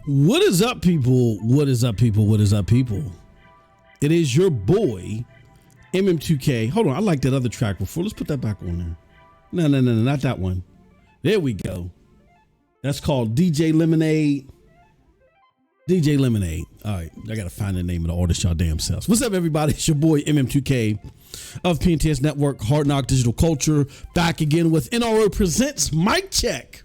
What is up, people? What is up, people? What is up, people? It is your boy, MM2K. Hold on, I like that other track before. Let's put that back on there. No, not that one. There we go. That's called DJ Lemonade. DJ Lemonade. All right, I got to find the name of the artist y'all damn selves. What's up, everybody? It's your boy, MM2K of PNTS Network, Hard Knock Digital Culture. Back again with NRO Presents Mic Check.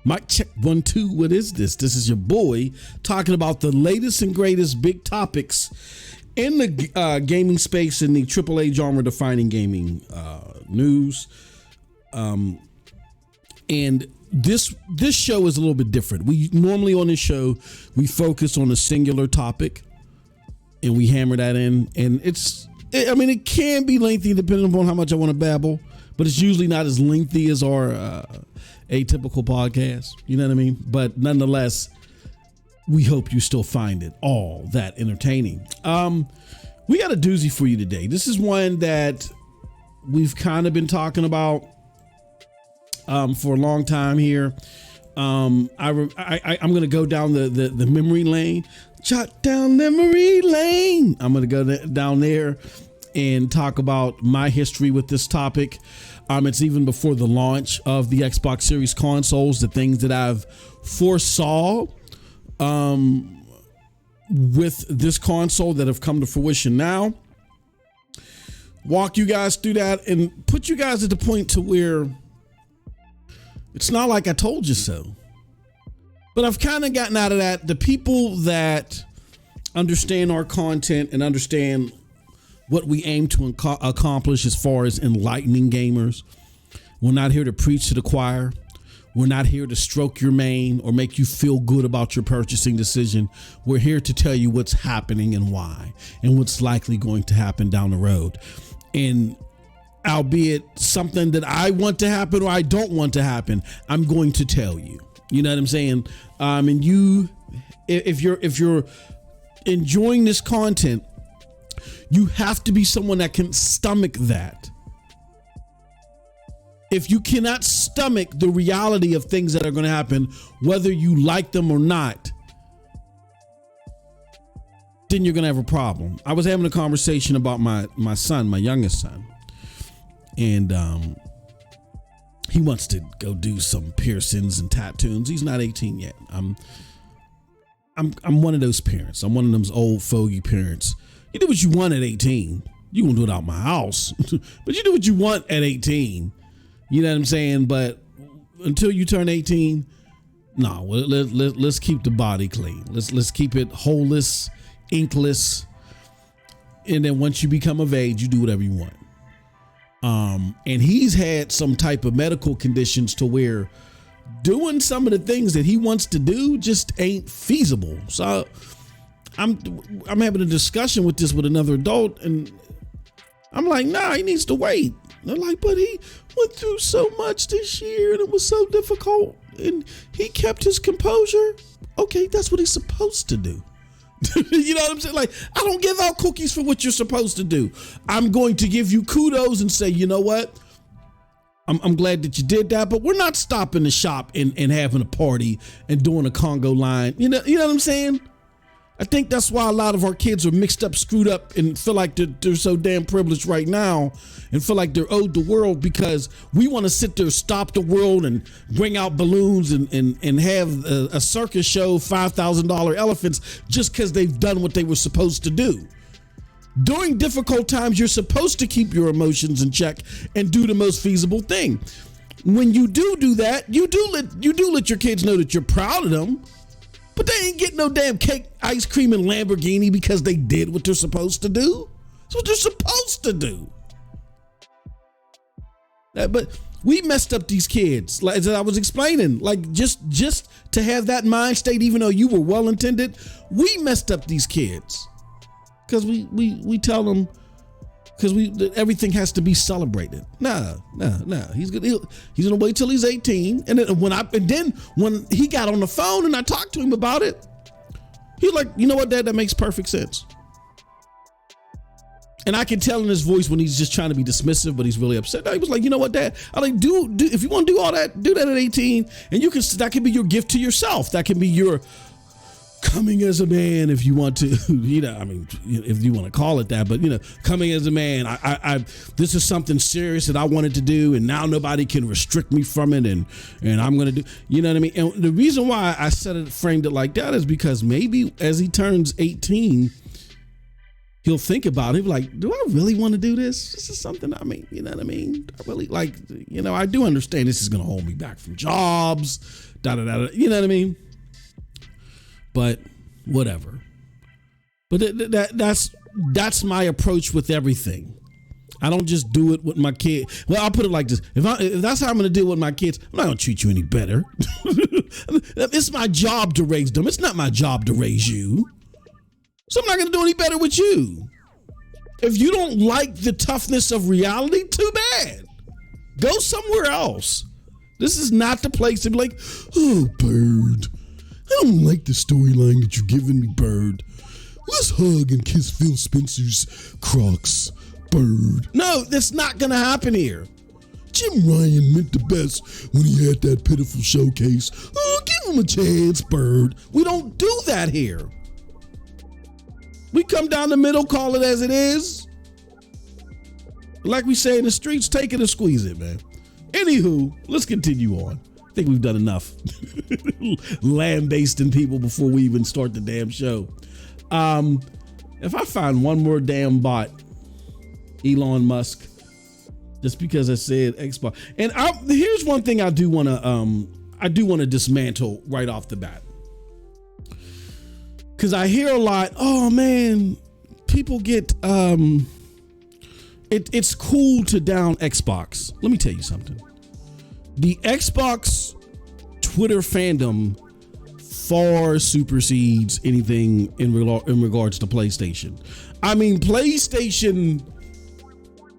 Mic check 1 2. What is this? This is your boy talking about the latest and greatest big topics in the gaming space, in the AAA genre defining gaming news. And this show is a little bit different. We normally on this show we focus on a singular topic and we hammer that in. And it can be lengthy depending upon how much I want to babble, but it's usually not as lengthy as our atypical podcast, you know what I mean? But nonetheless, we hope you still find it all that entertaining. We got a doozy for you today. This is one that we've kind of been talking about for a long time here. I'm going to go down the memory lane. Jot down memory lane. I'm going to go down there and talk about my history with this topic. It's even before the launch of the Xbox Series consoles, the things that I've foresaw with this console that have come to fruition now. Walk you guys through that and put you guys at the point to where it's not like I told you so. But I've kind of gotten out of that. The people that understand our content and understand what we aim to accomplish as far as enlightening gamers, we're not here to preach to the choir. We're not here to stroke your mane or make you feel good about your purchasing decision. We're here to tell you what's happening and why, and what's likely going to happen down the road. And albeit something that I want to happen or I don't want to happen, I'm going to tell you. You know what I'm saying? And you, if you're enjoying this content, you have to be someone that can stomach that. If you cannot stomach the reality of things that are going to happen, whether you like them or not, then you're going to have a problem. I was having a conversation about my son, my youngest son, and he wants to go do some piercings and tattoos. He's not 18 yet. I'm one of those parents. I'm one of those old fogey parents. You do what you want at 18. You won't do it out my house, but you do what you want at 18. You know what I'm saying? But until you turn 18, no, let's keep the body clean. Let's keep it holeless, inkless. And then once you become of age, you do whatever you want. And he's had some type of medical conditions to where doing some of the things that he wants to do just ain't feasible. So I'm having a discussion with another adult, and I'm like, nah, he needs to wait. They're like, but he went through so much this year and it was so difficult and he kept his composure. Okay, that's what he's supposed to do. You know what I'm saying? Like, I don't give out cookies for what you're supposed to do. I'm going to give you kudos and say, you know what? I'm glad that you did that, but we're not stopping the shop and having a party and doing a Congo line. You know what I'm saying? I think that's why a lot of our kids are mixed up, screwed up, and feel like they're so damn privileged right now and feel like they're owed the world, because we want to sit there, stop the world and bring out balloons and have a circus show, $5,000 elephants, just because they've done what they were supposed to do. During difficult times, you're supposed to keep your emotions in check and do the most feasible thing. When you do that, you do let your kids know that you're proud of them. But they ain't getting no damn cake, ice cream, and Lamborghini because they did what they're supposed to do. That's what they're supposed to do. But we messed up these kids. Like as I was explaining, like just to have that mind state, even though you were well intended, we messed up these kids because we tell them, because everything has to be celebrated. No. He's gonna wait till he's 18, and then when he got on the phone and I talked to him about it, he was like, you know what, Dad, that makes perfect sense. And I can tell in his voice when he's just trying to be dismissive, but he's really upset. He was like, you know what, Dad, I like do if you want to do all that, do that at 18, and that can be your gift to yourself. That can be your coming as a man, if you want to, if you want to call it that, but coming as a man, I this is something serious that I wanted to do, and now nobody can restrict me from it, and I'm going to do, you know what I mean? And the reason why I framed it like that is because maybe as he turns 18, he'll think about it. He'll be like, do I really want to do this? This is something, you know what I mean? I really I do understand this is going to hold me back from jobs, you know what I mean? But whatever. But that's my approach with everything. I don't just do it with my kid. Well, I'll put it like this. If that's how I'm going to deal with my kids, I'm not going to treat you any better. It's my job to raise them. It's not my job to raise you. So I'm not going to do any better with you. If you don't like the toughness of reality, too bad. Go somewhere else. This is not the place to be like, oh, Bird, I don't like the storyline that you're giving me, Bird. let's hug and kiss Phil Spencer's Crocs, Bird. No, that's not going to happen here. Jim Ryan meant the best when he had that pitiful showcase. Oh, give him a chance, Bird. We don't do that here. We come down the middle, call it as it is. Like we say in the streets, take it or squeeze it, man. Anywho, let's continue on. I think we've done enough lambasting people before we even start the damn show. If I find one more damn bot, Elon Musk, just because I said Xbox, and here's one thing I do want to dismantle right off the bat, because I hear a lot. Oh man, people get it's cool to down Xbox. Let me tell you something. The Xbox Twitter fandom far supersedes anything in regards to PlayStation. I mean, PlayStation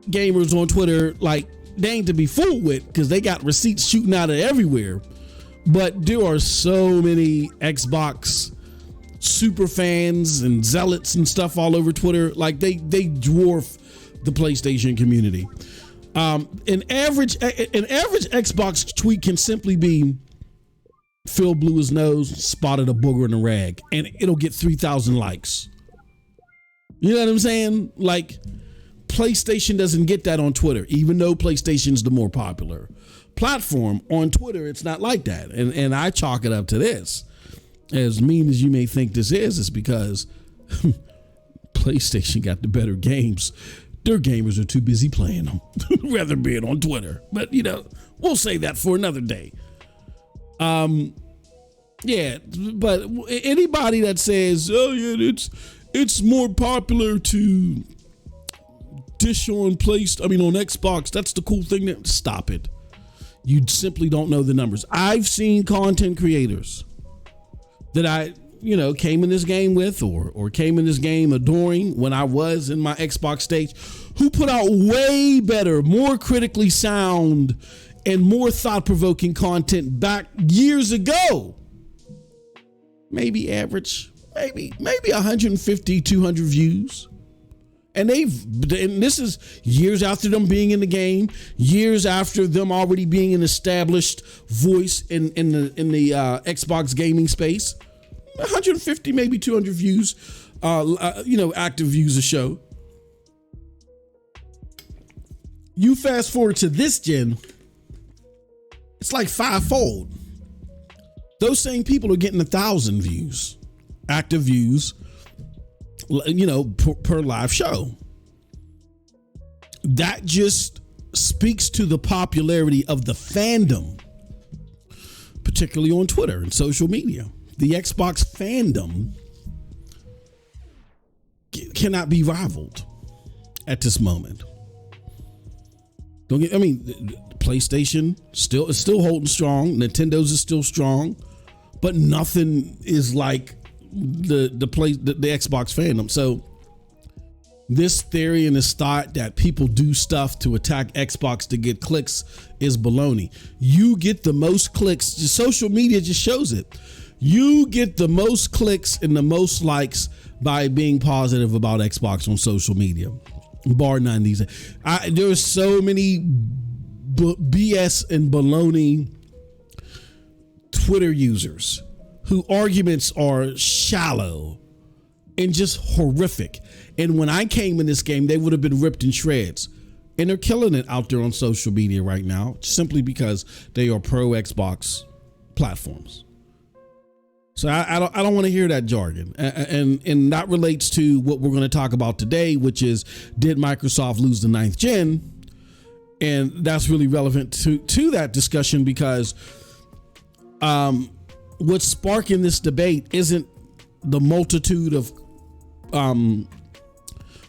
gamers on Twitter, like, they ain't to be fooled with, because they got receipts shooting out of everywhere. But there are so many Xbox super fans and zealots and stuff all over Twitter. Like, they dwarf the PlayStation community. An average Xbox tweet can simply be Phil blew his nose, spotted a booger in a rag, and it'll get 3,000 likes. You know what I'm saying? Like, PlayStation doesn't get that on Twitter, even though PlayStation's the more popular platform. On Twitter, it's not like that. And I chalk it up to this. As mean as you may think this is, it's because PlayStation got the better games. Their gamers are too busy playing them rather being on Twitter. But, you know, we'll say that for another day. Yeah, but anybody that says, oh yeah, it's more popular to dish on Xbox, that's the cool thing. Stop it. You simply don't know the numbers. I've seen content creators that I, came in this game with or came in this game adoring when I was in my Xbox stage, who put out way better, more critically sound and more thought-provoking content back years ago. Maybe average, maybe 150, 200 views. And this is years after them being in the game, years after them already being an established voice in the Xbox gaming space. 150, maybe 200 views, active views a show. You fast forward to this gen, it's like fivefold. Those same people are getting 1,000 views, active views, per live show. That just speaks to the popularity of the fandom, particularly on Twitter and social media. The Xbox fandom cannot be rivaled at this moment. PlayStation is still holding strong. Nintendo's is still strong, but nothing is like the Xbox fandom. So this theory and this thought that people do stuff to attack Xbox to get clicks is baloney. You get the most clicks. Social media just shows it. You get the most clicks and the most likes by being positive about Xbox on social media, bar none these days. There's so many BS and baloney Twitter users whose arguments are shallow and just horrific. And when I came in this game, they would have been ripped in shreds. And they're killing it out there on social media right now, simply because they are pro Xbox platforms. So I don't want to hear that jargon. And that relates to what we're going to talk about today, which is, did Microsoft lose the 9th gen? And that's really relevant to that discussion, because what's sparking this debate isn't the multitude of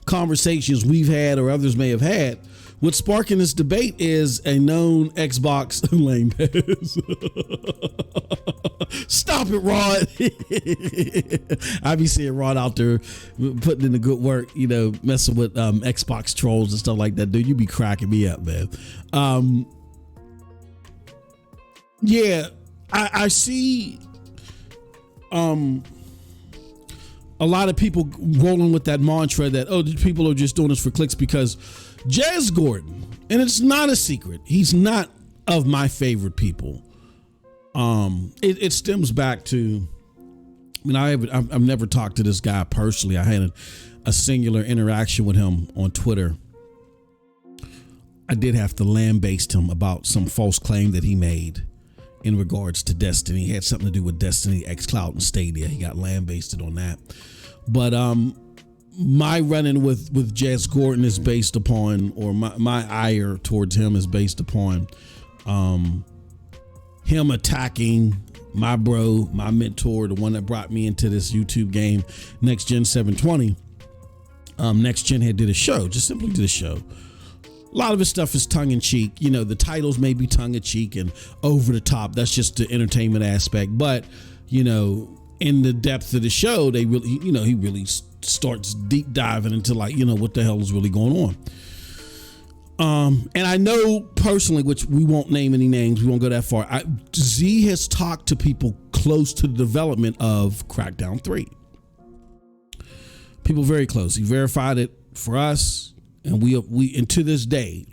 conversations we've had or others may have had. What's sparking this debate is a known Xbox lame pass. Stop it, Rod. I be seeing Rod out there putting in the good work, messing with Xbox trolls and stuff like that. Dude, you be cracking me up, man. I see a lot of people rolling with that mantra that, oh, people are just doing this for clicks, because Jazz Gordon, and it's not a secret, he's not of my favorite people. It stems back to, I mean, I've never talked to this guy personally. I had a singular interaction with him on Twitter. I did have to lambaste him about some false claim that he made in regards to Destiny. It had something to do with Destiny, xCloud, and Stadia. He got lambasted on that. But my run-in with Jazz Gordon is based upon, or my ire towards him is based upon him attacking my bro, my mentor, the one that brought me into this YouTube game, Next Gen 720. Next Gen had did a show, just simply did a show. A lot of his stuff is tongue-in-cheek. You know, the titles may be tongue-in-cheek and over the top. That's just the entertainment aspect. But, you know, in the depth of the show, they really, you know, he really starts deep diving into, like, you know, what the hell is really going on. And I know personally, which we won't name any names, we won't go that far. Z has talked to people close to the development of Crackdown 3. People very close. He verified it for us. And and to this day,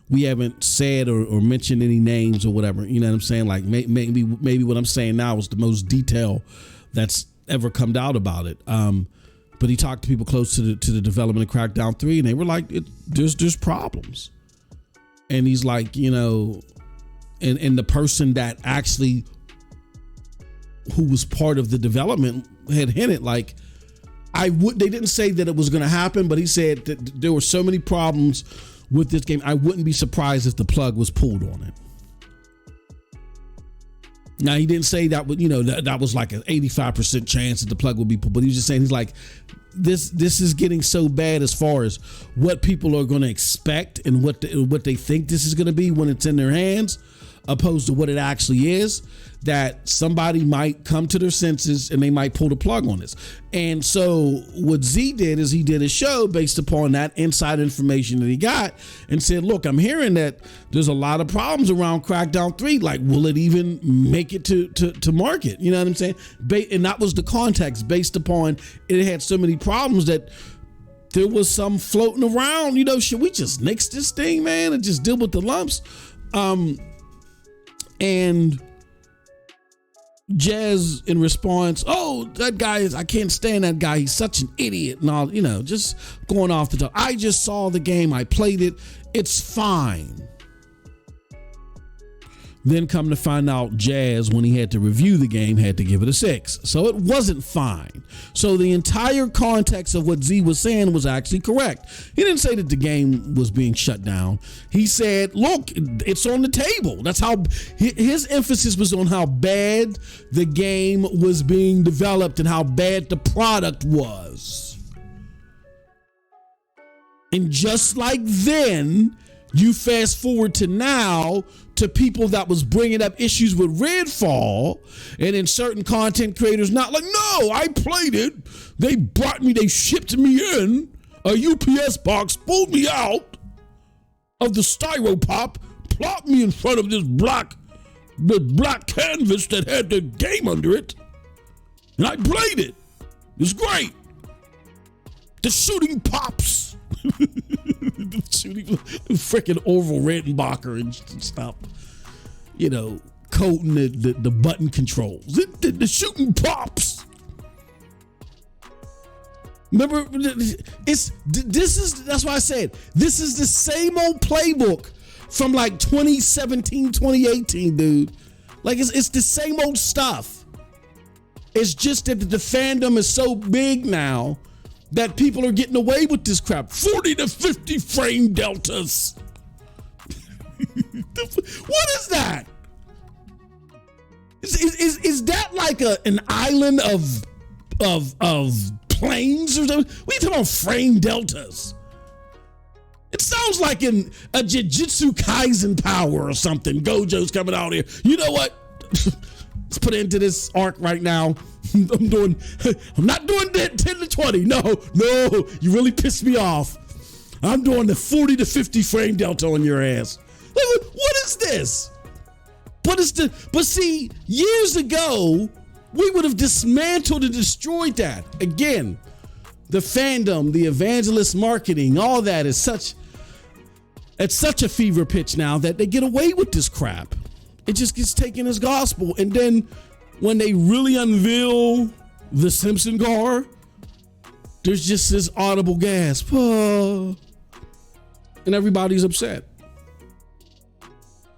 we haven't said or mentioned any names or whatever. You know what I'm saying? Like maybe what I'm saying now is the most detail that's ever come out about it. But he talked to people close to the development of Crackdown 3, and they were like, there's problems. And he's like, you know, and the person that actually, who was part of the development, had hinted like, they didn't say that it was going to happen, but he said that there were so many problems with this game, I wouldn't be surprised if the plug was pulled on it. Now, he didn't say that, you know, that was like an 85% chance that the plug would be pulled, but he was just saying, he's like, this is getting so bad as far as what people are going to expect and what they think this is going to be when it's in their hands, opposed to what it actually is, that somebody might come to their senses and they might pull the plug on this. And so what Z did is he did a show based upon that inside information that he got and said, look, I'm hearing that there's a lot of problems around Crackdown 3. Like, will it even make it to market? You know what I'm saying? And that was the context, based upon it had so many problems that there was some floating around, you know, should we just nix this thing, man, and just deal with the lumps? And Jazz, in response, oh, that guy I can't stand that guy. He's such an idiot and all, you know, just going off the top. I just saw the game. I played it. It's fine. Then come to find out, Jazz, when he had to review the game, had to give it a 6. So it wasn't fine. So the entire context of what Z was saying was actually correct. He didn't say that the game was being shut down. He said, look, it's on the table. That's how his emphasis was on how bad the game was being developed and how bad the product was. And just like then, you fast forward to now, to people that was bringing up issues with Redfall, and then certain content creators not like, no, I played it. They shipped me in a UPS box, pulled me out of the styropop, plopped me in front of this black canvas that had the game under it, and I played it. It's great. The shooting pops. The freaking Orville Redenbacher and stuff, you know, coding the button controls. The shooting pops. Remember, that's why I said this is the same old playbook from like 2017, 2018, dude. Like it's the same old stuff. It's just that the fandom is so big now that people are getting away with this crap. 40 to 50 frame deltas. What is that? Is that like an island of planes or something? What are you talking about frame deltas? It sounds like a Jujutsu Kaisen power or something. Gojo's coming out here. You know what? Let's put it into this arc right now. I'm not doing 10 to 20. No, you really pissed me off. I'm doing the 40 to 50 frame delta on your ass. What is this? But see, years ago, We would have dismantled and destroyed that. Again, the fandom, the evangelist marketing, all that is it's such a fever pitch now that they get away with this crap. It just gets taken as gospel. And then when they really unveil the Simpson car, there's just this audible gasp. And everybody's upset.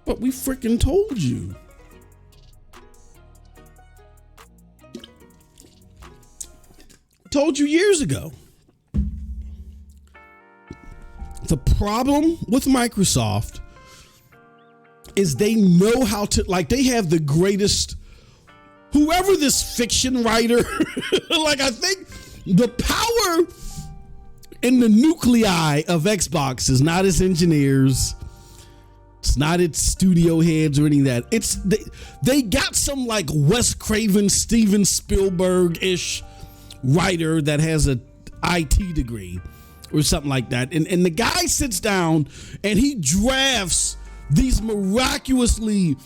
But we freaking told you. Told you years ago. The problem with Microsoft is they know how to, like, they have the greatest, whoever this fiction writer, like, I think the power in the nuclei of Xbox is not its engineers. It's not its studio heads or any of that. It's they got some like Wes Craven, Steven Spielberg-ish writer that has a IT degree or something like that. And the guy sits down and he drafts these miraculously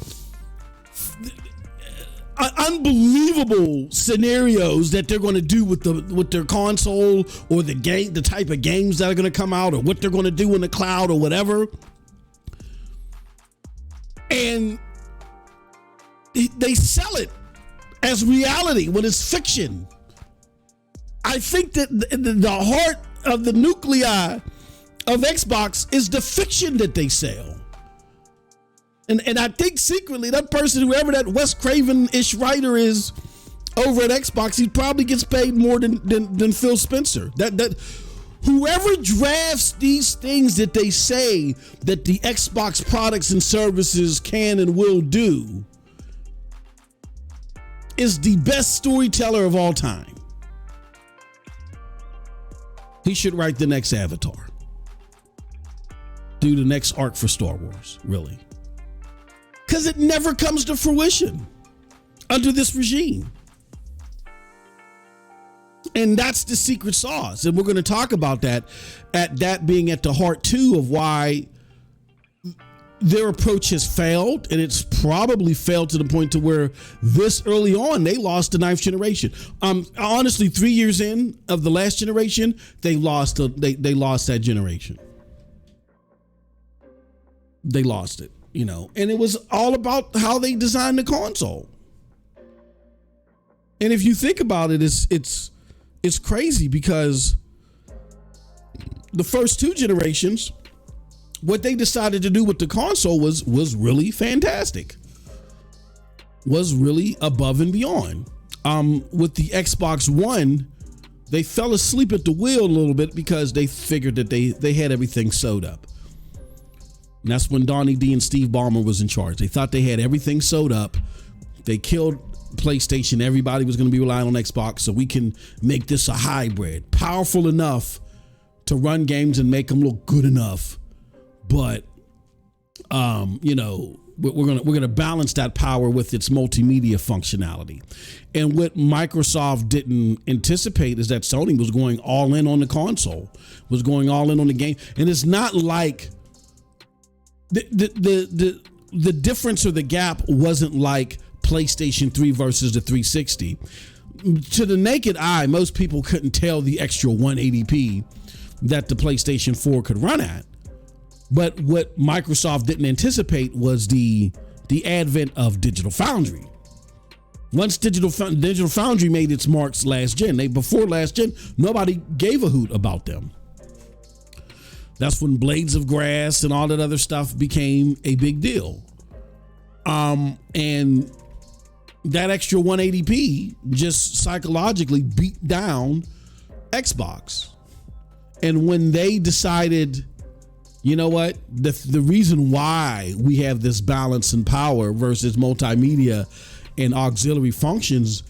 unbelievable scenarios that they're going to do with their console or the type of games that are going to come out or what they're going to do in the cloud or whatever. And they sell it as reality when it's fiction. I think that the heart of the nuclei of Xbox is the fiction that they sell. And I think secretly that person, whoever that Wes Craven-ish writer is over at Xbox, he probably gets paid more than Phil Spencer. That whoever drafts these things that they say that the Xbox products and services can and will do is the best storyteller of all time. He should write the next Avatar. Do the next arc for Star Wars, really. Because it never comes to fruition under this regime. And that's the secret sauce. And we're going to talk about that being at the heart, too, of why their approach has failed. And it's probably failed to the point to where this early on, they lost the 9th generation. Honestly, 3 years in of the last generation, they lost that generation. They lost it. You know, and it was all about how they designed the console. And if you think about it, it's crazy because the first 2 generations, what they decided to do with the console was really fantastic. Was really above and beyond. With the Xbox One, they fell asleep at the wheel a little bit because they figured that they had everything sewed up. And that's when Donnie D and Steve Ballmer was in charge. They thought they had everything sewed up. They killed PlayStation. Everybody was going to be relying on Xbox, so we can make this a hybrid, powerful enough to run games and make them look good enough. But, you know, we're gonna balance that power with its multimedia functionality. And what Microsoft didn't anticipate is that Sony was going all in on the console, was going all in on the game, and it's not like the difference or the gap wasn't like PlayStation 3 versus the 360. To the naked eye, most people couldn't tell the extra 180p that the PlayStation 4 could run at. But what Microsoft didn't anticipate was the advent of Digital Foundry. Once Digital Foundry made its marks last gen, before last gen, nobody gave a hoot about them. That's when Blades of Grass and all that other stuff became a big deal. And that extra 180p just psychologically beat down Xbox. And when they decided, you know what, the reason why we have this balance in power versus multimedia and auxiliary functions,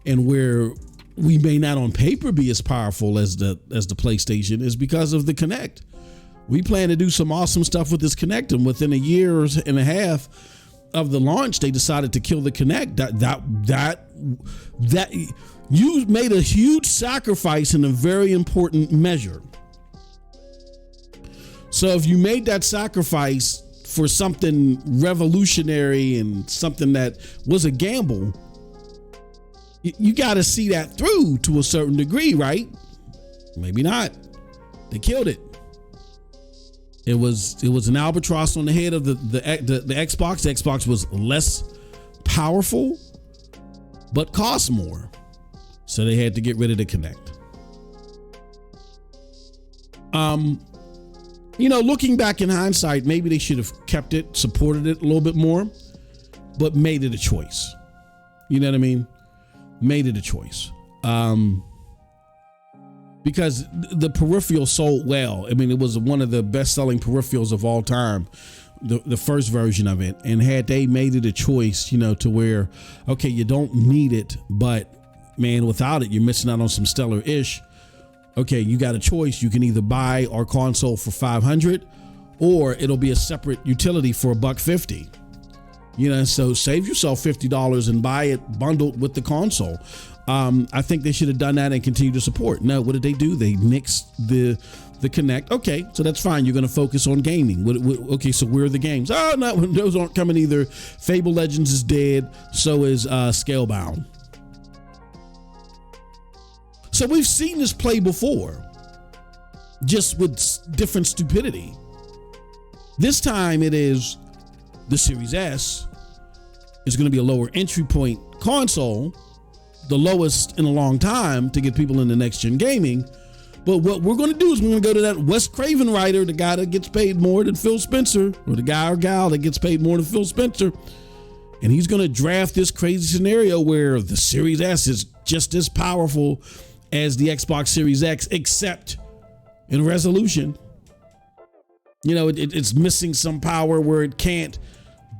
and where we may not on paper be as powerful as the PlayStation, is because of the Kinect. We plan to do some awesome stuff with this Kinect, and within a year and a half of the launch, they decided to kill the Kinect. That you made a huge sacrifice in a very important measure. So if you made that sacrifice for something revolutionary and something that was a gamble, You got to see that through to a certain degree, right? Maybe not. They killed it. It was an albatross on the head of the Xbox. The Xbox was less powerful, but cost more. So they had to get rid of the Kinect. Looking back in hindsight, maybe they should have kept it, supported it a little bit more, but made it a choice. You know what I mean? Made it a choice. Because the peripheral sold well. I mean, it was one of the best-selling peripherals of all time, the first version of it. And had they made it a choice, to where, okay, you don't need it, but man, without it, you're missing out on some stellar-ish. Okay, you got a choice. You can either buy our console for $500, or it'll be a separate utility for $150. So save yourself $50 and buy it bundled with the console. I think they should have done that and continue to support. No, what did they do? They nixed the Kinect. Okay, so that's fine. You're going to focus on gaming. Okay, so where are the games? Oh, no, those aren't coming either. Fable Legends is dead. So is Scalebound. So we've seen this play before, just with different stupidity. This time it is the Series S. Is going to be a lower entry point console, the lowest in a long time to get people into next gen gaming. But what we're going to do is we're going to go to that Wes Craven writer, the guy that gets paid more than Phil Spencer, or the guy or gal that gets paid more than Phil Spencer. And he's going to draft this crazy scenario where the Series S is just as powerful as the Xbox Series X, except in resolution. It's missing some power where it can't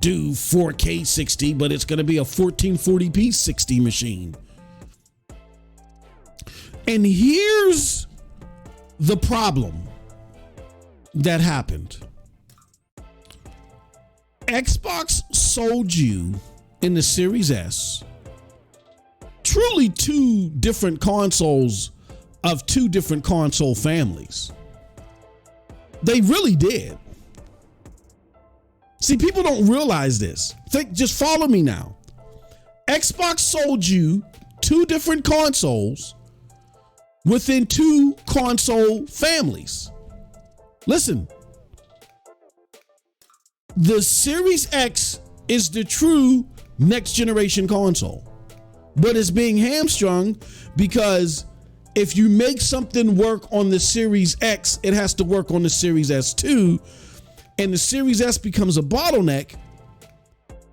do 4K 60, but it's going to be a 1440p 60 machine. And here's the problem that happened. Xbox sold you in the Series S truly two different consoles of two different console families. They really did. See, people don't realize this. Just follow me now. Xbox sold you two different consoles within two console families. Listen, the Series X is the true next generation console, but it's being hamstrung because if you make something work on the Series X, it has to work on the Series S too. And the Series S becomes a bottleneck,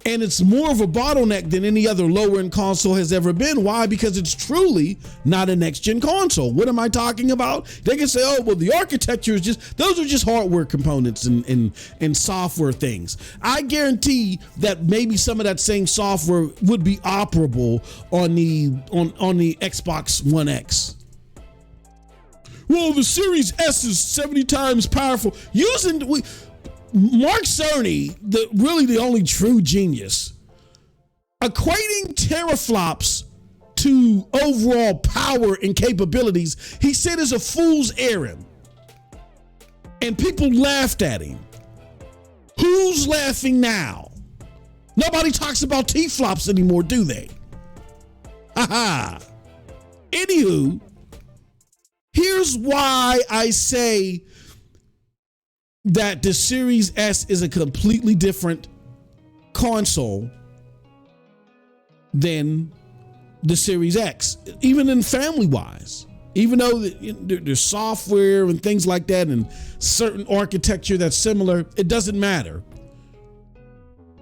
and it's more of a bottleneck than any other lower-end console has ever been. Why? Because it's truly not a next-gen console. What am I talking about? They can say, oh, well, the architecture is those are just hardware components and software things. I guarantee that maybe some of that same software would be operable on the Xbox One X. Well, the Series S is 70 times powerful. Mark Cerny, the only true genius, equating teraflops to overall power and capabilities, he said is a fool's errand. And people laughed at him. Who's laughing now? Nobody talks about T-flops anymore, do they? Haha. Anywho, here's why I say that the Series S is a completely different console than the Series X, even in family-wise. Even though there's software and things like that and certain architecture that's similar, it doesn't matter.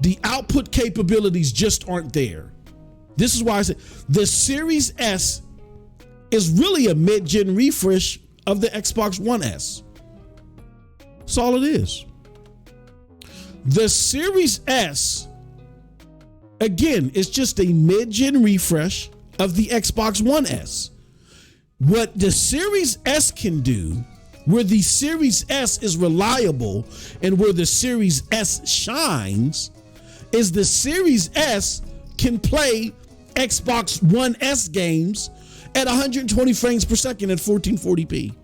The output capabilities just aren't there. This is why I said the Series S is really a mid-gen refresh of the Xbox One S. That's all it is. The Series S, again, is just a mid-gen refresh of the Xbox One S. What the Series S can do, where the Series S is reliable and where the Series S shines, is the Series S can play Xbox One S games at 120 frames per second at 1440p.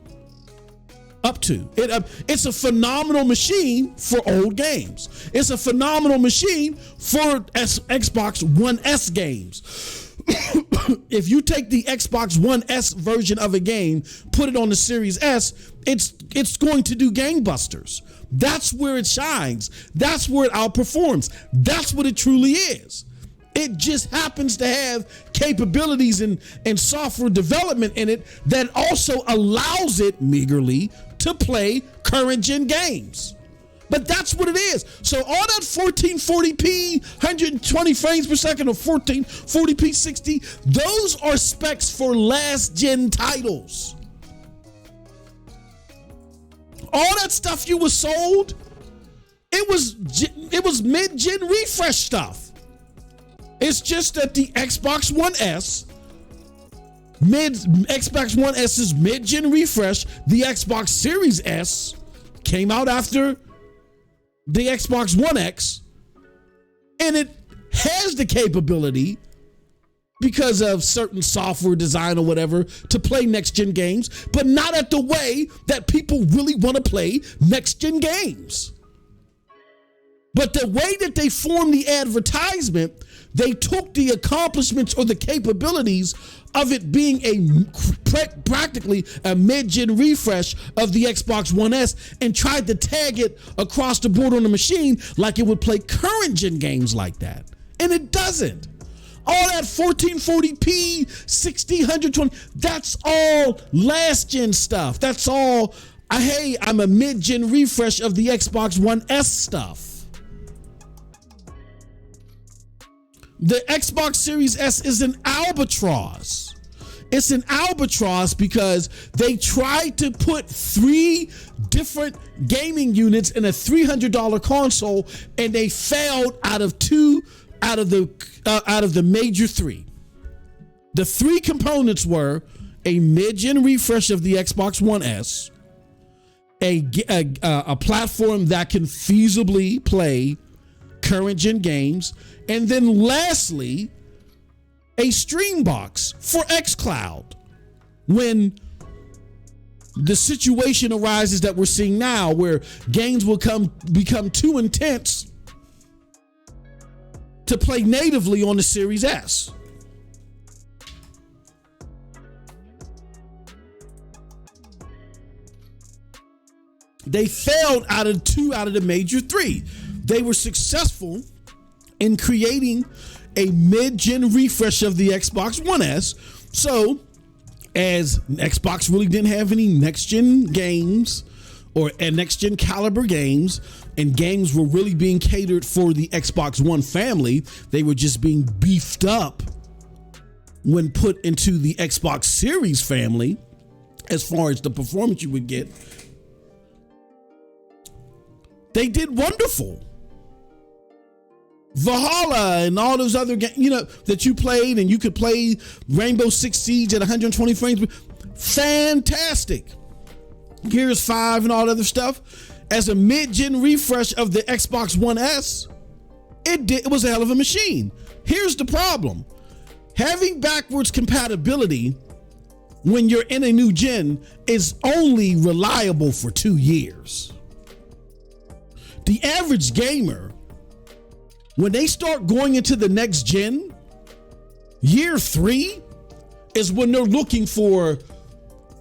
Up to it. It's a phenomenal machine for old games. It's a phenomenal machine for Xbox One S games. if you take the Xbox One S version of a game, put it on the Series S, it's going to do gangbusters. That's where it shines. That's where it outperforms. That's what it truly is. It just happens to have capabilities and software development in it that also allows it meagerly to play current gen games. But that's what it is. So all that 1440p, 120 frames per second, or 1440p 60, those are specs for last gen titles. All that stuff you was sold, it was mid-gen refresh stuff. It's just that the Xbox One S, Xbox One S's mid-gen refresh, the Xbox Series S came out after the Xbox One X, and it has the capability, because of certain software design or whatever, to play next-gen games, but not at the way that people really want to play next-gen games. But the way that they formed the advertisement, they took the accomplishments or the capabilities of it being practically a mid-gen refresh of the Xbox One S and tried to tag it across the board on the machine like it would play current gen games like that. And it doesn't. All that 1440p, 60, 120, that's all last gen stuff. That's all, hey, I'm a mid-gen refresh of the Xbox One S stuff. The Xbox Series S is an albatross. It's an albatross because they tried to put 3 different gaming units in a $300 console, and they failed out of the major 3. The 3 components were a mid-gen refresh of the Xbox One S, a platform that can feasibly play current gen games, and then lastly, a stream box for xCloud. When the situation arises that we're seeing now, where games will become too intense to play natively on the Series S. They failed out of the major 3. They were successful in creating a mid-gen refresh of the Xbox One S. So, as Xbox really didn't have any next-gen games or next-gen caliber games, and games were really being catered for the Xbox One family, they were just being beefed up when put into the Xbox Series family as far as the performance you would get. They did wonderful. Valhalla and all those other games, that you played, and you could play Rainbow Six Siege at 120 frames. Fantastic. Gears 5 and all that other stuff. As a mid-gen refresh of the Xbox One S, it was a hell of a machine. Here's the problem. Having backwards compatibility when you're in a new gen is only reliable for 2 years. The average gamer, when they start going into the next gen, year 3 is when they're looking for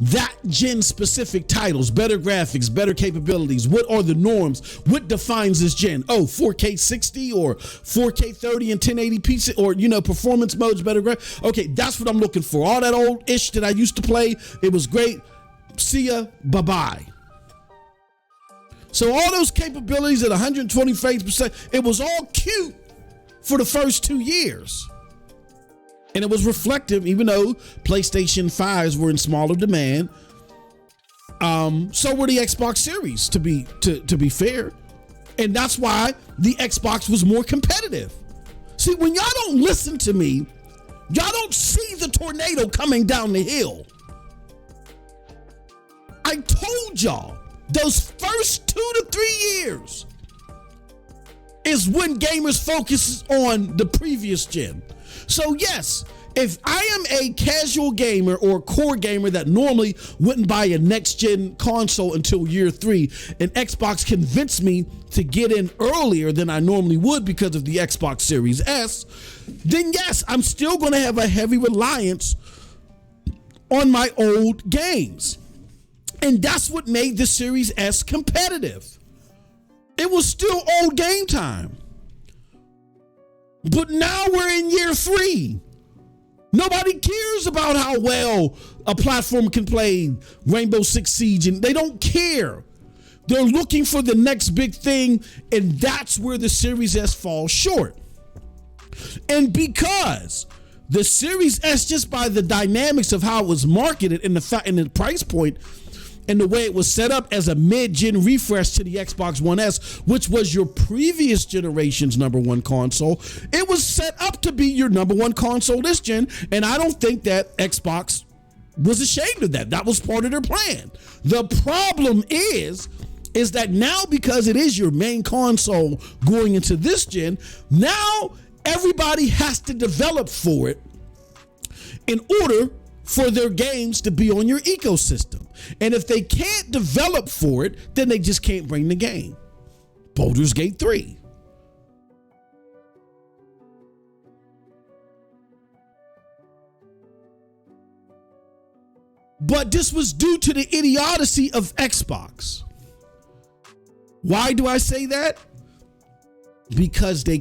that gen specific titles, better graphics, better capabilities. What are the norms? What defines this gen? 4K 60 or 4K 30 and 1080p, or performance modes, better graphics. Okay, that's what I'm looking for. All that old ish that I used to play, it was great. See ya, bye-bye. So all those capabilities at 120 frames per second, it was all cute for the first 2 years. And it was reflective, even though PlayStation 5s were in smaller demand. So were the Xbox Series, to be fair. And that's why the Xbox was more competitive. See, when y'all don't listen to me, y'all don't see the tornado coming down the hill. I told y'all, those first 2 to 3 years, is when gamers focus on the previous gen. So yes, if I am a casual gamer or core gamer that normally wouldn't buy a next gen console until year 3, and Xbox convinced me to get in earlier than I normally would because of the Xbox Series S, then yes, I'm still going to have a heavy reliance on my old games. And that's what made the Series S competitive. It was still old game time. But now we're in year 3. Nobody cares about how well a platform can play Rainbow Six Siege, and they don't care. They're looking for the next big thing, and that's where the Series S falls short. And because the Series S, just by the dynamics of how it was marketed and the price point and the way it was set up as a mid-gen refresh to the Xbox One S, which was your previous generation's number one console, it was set up to be your number one console this gen, and I don't think that Xbox was ashamed of that. That was part of their plan. The problem is that now, because it is your main console going into this gen, now everybody has to develop for it in order for their games to be on your ecosystem. And if they can't develop for it, then they just can't bring the game. Baldur's Gate 3. But this was due to the idiocy of Xbox. Why do I say that? Because they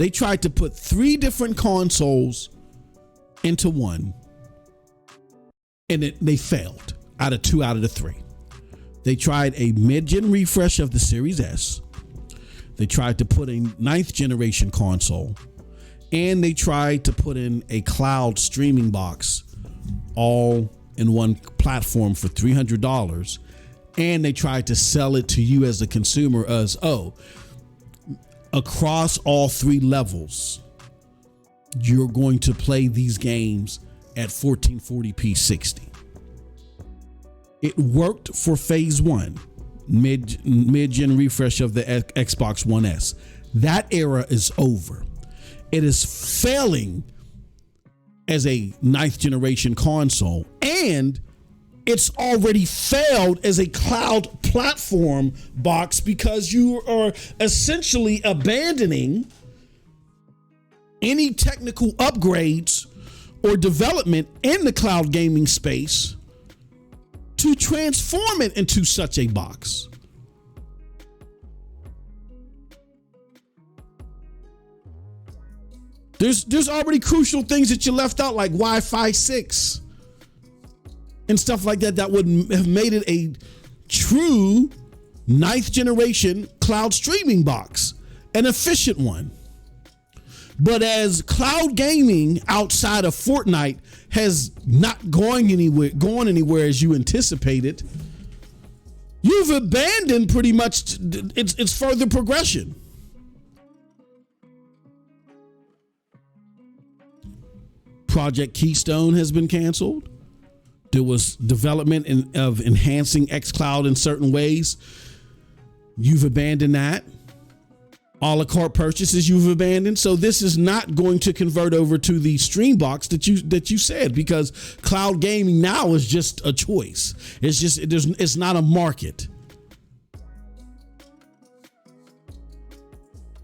tried to put 3 different consoles into one, and they failed out of 2 out of the 3. They tried a mid-gen refresh of the Series S. They tried to put a 9th generation console, and they tried to put in a cloud streaming box all in one platform for $300. And they tried to sell it to you as a consumer as, across all 3 levels, you're going to play these games at 1440p 60. It worked for phase 1, mid-gen refresh of the Xbox One S. That era is over. It is failing as a 9th generation console, and it's already failed as a cloud platform box because you are essentially abandoning any technical upgrades or development in the cloud gaming space to transform it into such a box. There's already crucial things that you left out, like Wi-Fi 6 and stuff like that would have made it a true 9th generation cloud streaming box, an efficient one. But as cloud gaming outside of Fortnite has not gone anywhere as you anticipated, you've abandoned pretty much its further progression. Project Keystone has been canceled. There was development of enhancing xCloud in certain ways. You've abandoned that. A la carte purchases you've abandoned. So this is not going to convert over to the stream box that you said, because cloud gaming now is just a choice. It's not a market.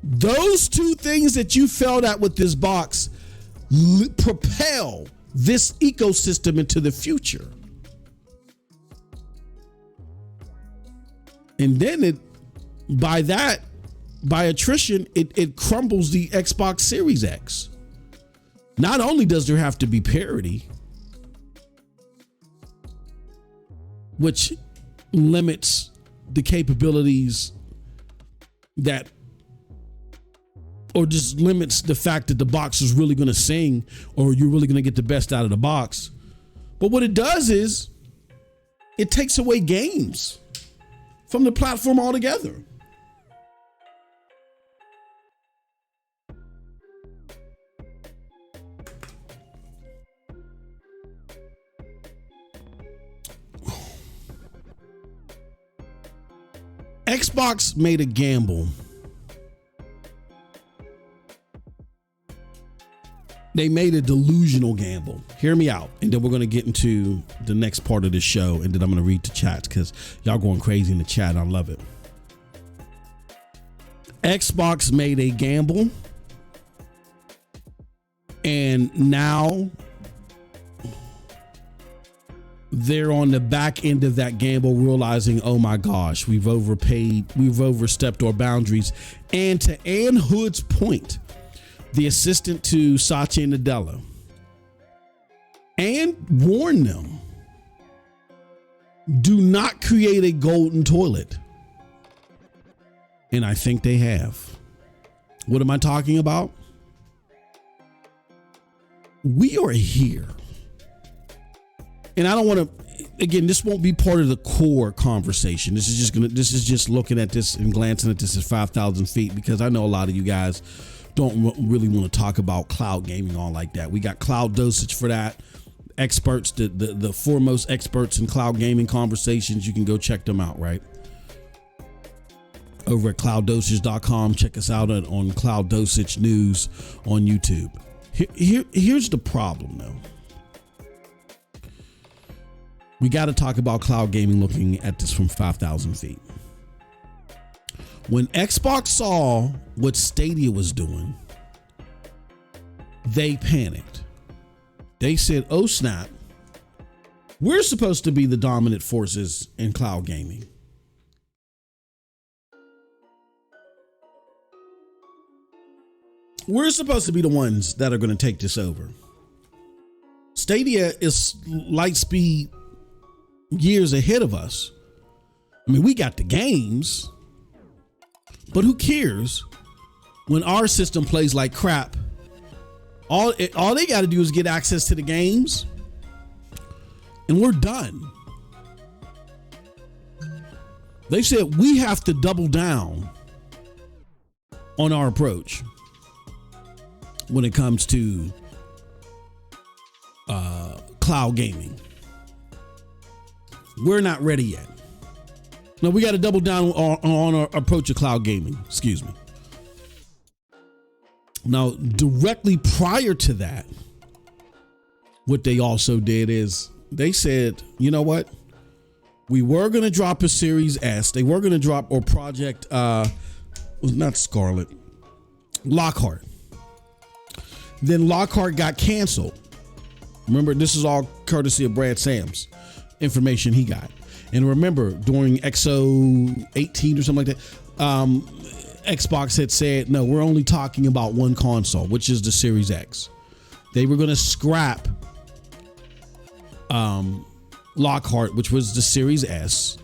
Those 2 things that you failed at with this box propel this ecosystem into the future. And then by attrition, it crumbles the Xbox Series X. Not only does there have to be parity, which limits the capabilities or just limits the fact that the box is really going to sing, or you're really going to get the best out of the box. But what it does is it takes away games from the platform altogether. Xbox made a gamble They made a delusional gamble. Hear me out. And then we're going to get into the next part of the show. And then I'm going to read the chats because y'all going crazy in the chat. I love it. Xbox made a gamble. And now they're on the back end of that gamble realizing, oh my gosh, we've overpaid. We've overstepped our boundaries. And to Ann Hood's point, the assistant to Satya Nadella, and warn them, do not create a golden toilet. And I think they have. What am I talking about? We are here. And I don't want to, again, this won't be part of the core conversation. This is just looking at this and glancing at this at 5,000 feet, because I know a lot of you guys don't really want to talk about cloud gaming all like that. We got Cloud Dosage for that. Experts, the foremost experts in cloud gaming conversations. You can go check them out, right? Over at clouddosage.com. Check us out on Cloud Dosage News on YouTube. Here's the problem, though. We got to talk about cloud gaming looking at this from 5,000 feet. When Xbox saw what Stadia was doing, they panicked. They said, oh snap, we're supposed to be the dominant forces in cloud gaming. We're supposed to be the ones that are going to take this over. Stadia is light speed years ahead of us. I mean, we got the games, but who cares when our system plays like crap? All they got to do is get access to the games, and we're done. They said we have to double down on our approach when it comes to cloud gaming. We're not ready yet. No, we got to double down on our approach to cloud gaming. Excuse me. Now, directly prior to that, what they also did is they said, you know what? We were going to drop a Series S. They were going to drop or project, not Scarlet, Lockhart. Then Lockhart got canceled. Remember, this is all courtesy of Brad Sams information he got. And remember, during XO 18 or something like that, Xbox had said, no, we're only talking about one console, which is the Series X. They were going to scrap Lockhart, which was the Series S.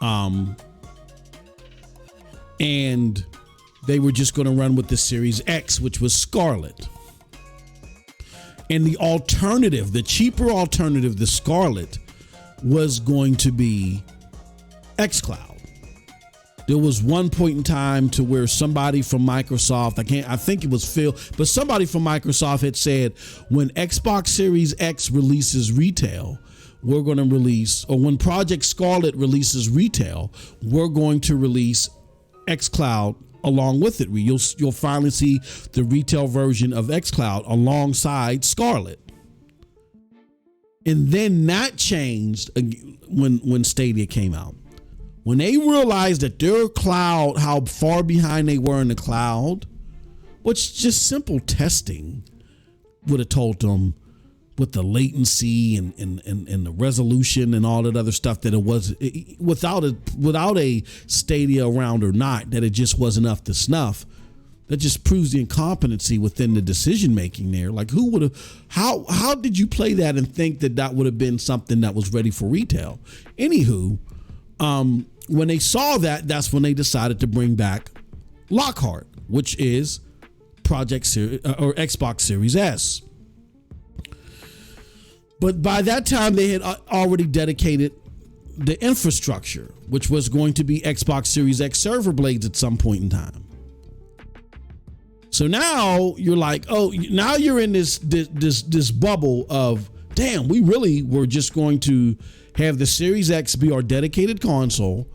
And they were just going to run with the Series X, which was Scarlet. And the alternative, the cheaper alternative, the Scarlet, was going to be xCloud. There was one point in time to where somebody from Microsoft, I think it was Phil, but somebody from Microsoft had said, when Xbox Series X releases retail, we're going to release, or when Project Scarlet releases retail, we're going to release xCloud along with it. You'll finally see the retail version of xCloud alongside Scarlet. And then that changed when Stadia came out. When they realized that their cloud, how far behind they were in the cloud, which just simple testing would have told them, with the latency and the resolution and all that other stuff, that it was without a Stadia around or not, that it just wasn't up to snuff. That just proves the incompetency within the decision making there. Like, who would have? How did you play that and think that would have been something that was ready for retail? Anywho, when they saw that, that's when they decided to bring back Lockhart, which is Xbox Series S. But by that time, they had already dedicated the infrastructure, which was going to be Xbox Series X server blades at some point in time. So now you're like, oh, now you're in this bubble of, damn, we really were just going to have the Series X be our dedicated console,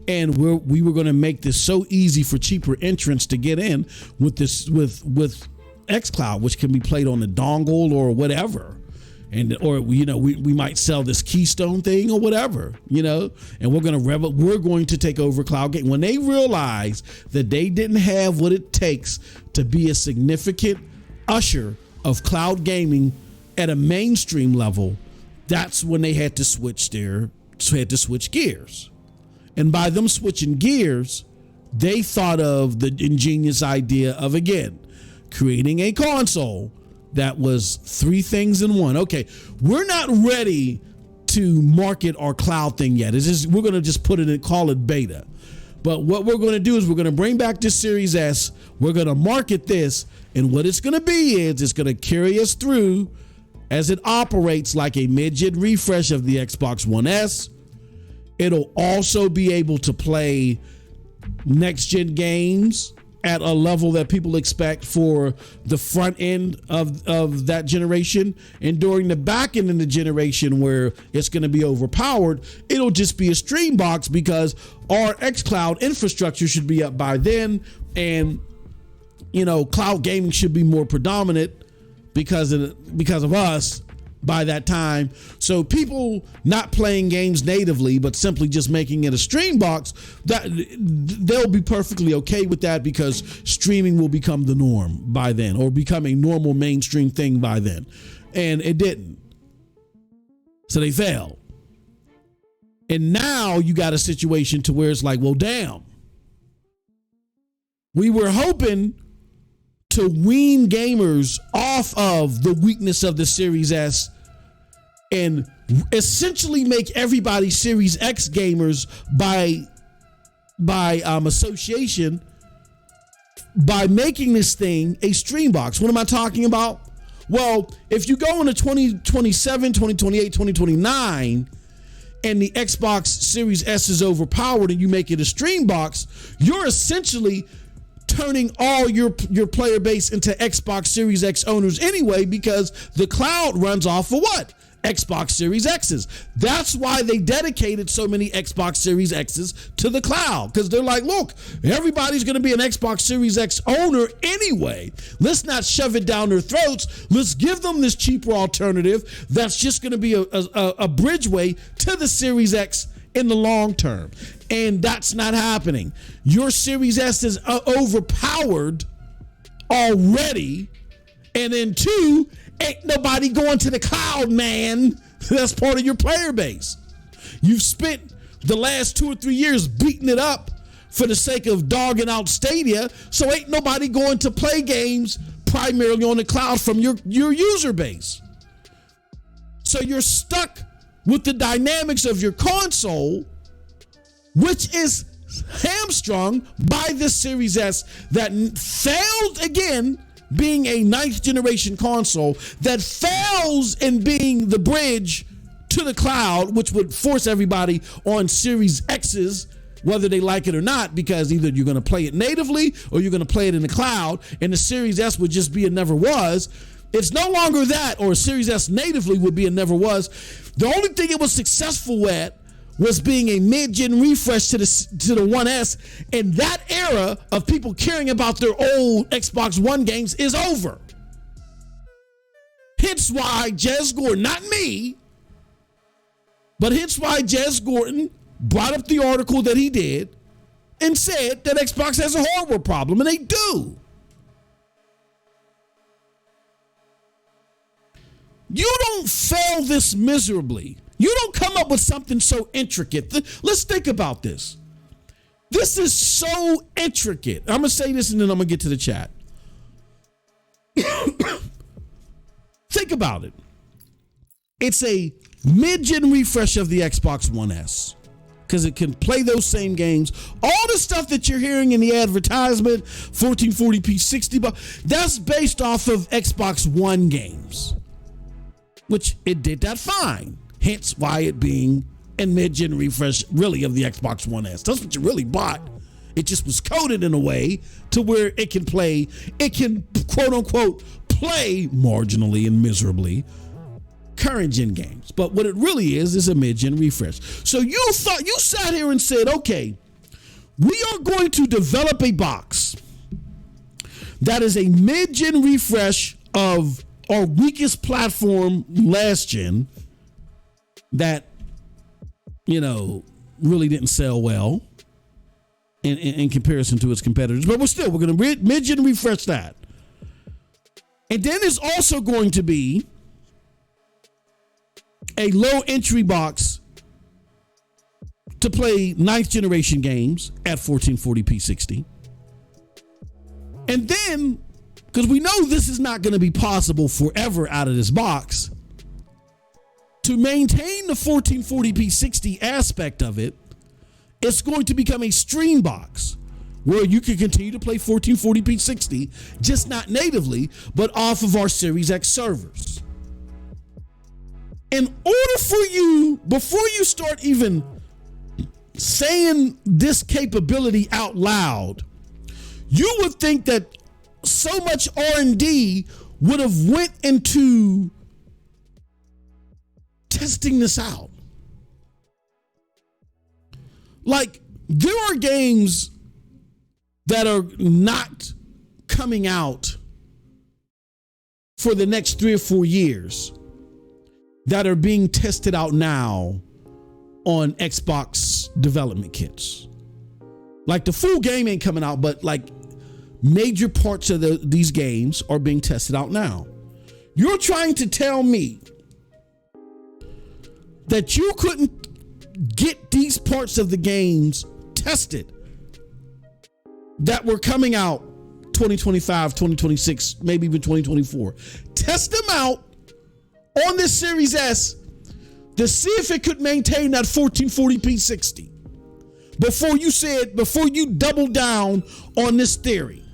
and we were going to make this so easy for cheaper entrants to get in with this with xCloud, which can be played on the dongle or whatever. And or we might sell this Keystone thing or whatever, and we're going to take over cloud game. When they realize that they didn't have what it takes to be a significant usher of cloud gaming at a mainstream level, that's when they had to switch gears. And by them switching gears, they thought of the ingenious idea of, again, creating a console that was three things in one. Okay, we're not ready to market our cloud thing yet. We're going to just put it and call it beta. But what we're going to do is we're going to bring back this Series S. We're going to market this. And what it's going to be is it's going to carry us through as it operates like a mid-gen refresh of the Xbox One S. It'll also be able to play next-gen games at a level that people expect for the front end of that generation. And during the back end of the generation where it's going to be overpowered, it'll just be a stream box because our xCloud infrastructure should be up by then. And, cloud gaming should be more predominant because of us by that time. So people not playing games natively, but simply just making it a stream box, that they'll be perfectly okay with that because streaming will become the norm by then, or become a normal mainstream thing by then. And it didn't. So they failed. And now you got a situation to where it's like, well, damn. We were hoping to wean gamers off of the weakness of the Series S and essentially make everybody Series X gamers by association by making this thing a stream box. What am I talking about? Well, if you go into 2027, 2028, 2029, and the Xbox Series S is overpowered and you make it a stream box, you're essentially turning all your player base into Xbox Series X owners anyway, because the cloud runs off of what? Xbox Series X's. That's why they dedicated so many Xbox Series X's to the cloud, because they're like, look, everybody's going to be an Xbox Series X owner anyway. Let's not shove it down their throats. Let's give them this cheaper alternative that's just going to be a bridgeway to the Series X in the long term. And that's not happening. Your Series S is overpowered already. And then two, ain't nobody going to the cloud, man. That's part of your player base. You've spent the last 2 or 3 years beating it up for the sake of dogging out Stadia. So ain't nobody going to play games primarily on the cloud from your user base. So you're stuck with the dynamics of your console, which is hamstrung by this Series S that failed again being a 9th generation console, that fails in being the bridge to the cloud, which would force everybody on Series X's, whether they like it or not, because either you're going to play it natively or you're going to play it in the cloud, and the Series S would just be a never was. It's no longer that, or Series S natively would be a never was. The only thing it was successful at was being a mid-gen refresh to the One S, and that era of people caring about their old Xbox One games is over. Hence why Jez Gordon, not me, but hence why Jez Gordon brought up the article that he did and said that Xbox has a hardware problem, and they do. You don't fail this miserably. You don't come up with something so intricate. Let's think about this. This is so intricate. I'm going to say this and then I'm going to get to the chat. Think about it. It's a mid-gen refresh of the Xbox One S, because it can play those same games. All the stuff that you're hearing in the advertisement, 1440p, 60 bucks, that's based off of Xbox One games, which it did that fine. Hence why it being a mid-gen refresh really of the Xbox One S. That's what you really bought. It just was coded in a way to where it can quote unquote play marginally and miserably current gen games. But what it really is a mid-gen refresh. So you sat here and said, okay, we are going to develop a box That is a mid-gen refresh of our weakest platform last gen that, really didn't sell well in comparison to its competitors. But we're going to mid-gen refresh that. And then there's also going to be a low entry box to play 9th generation games at 1440p 60. And then, because we know this is not going to be possible forever out of this box, to maintain the 1440p 60 aspect of it, it's going to become a stream box where you can continue to play 1440p 60, just not natively, but off of our Series X servers. In order for you, before you start even saying this capability out loud, you would think that so much R&D would have went into testing this out. Like, there are games that are not coming out for the next 3 or 4 years that are being tested out now on Xbox development kits. Like, the full game ain't coming out, but like major parts of these games are being tested out now. You're trying to tell me that you couldn't get these parts of the games tested that were coming out 2025, 2026, maybe even 2024. Test them out on this Series S to see if it could maintain that 1440p 60 before you double down on this theory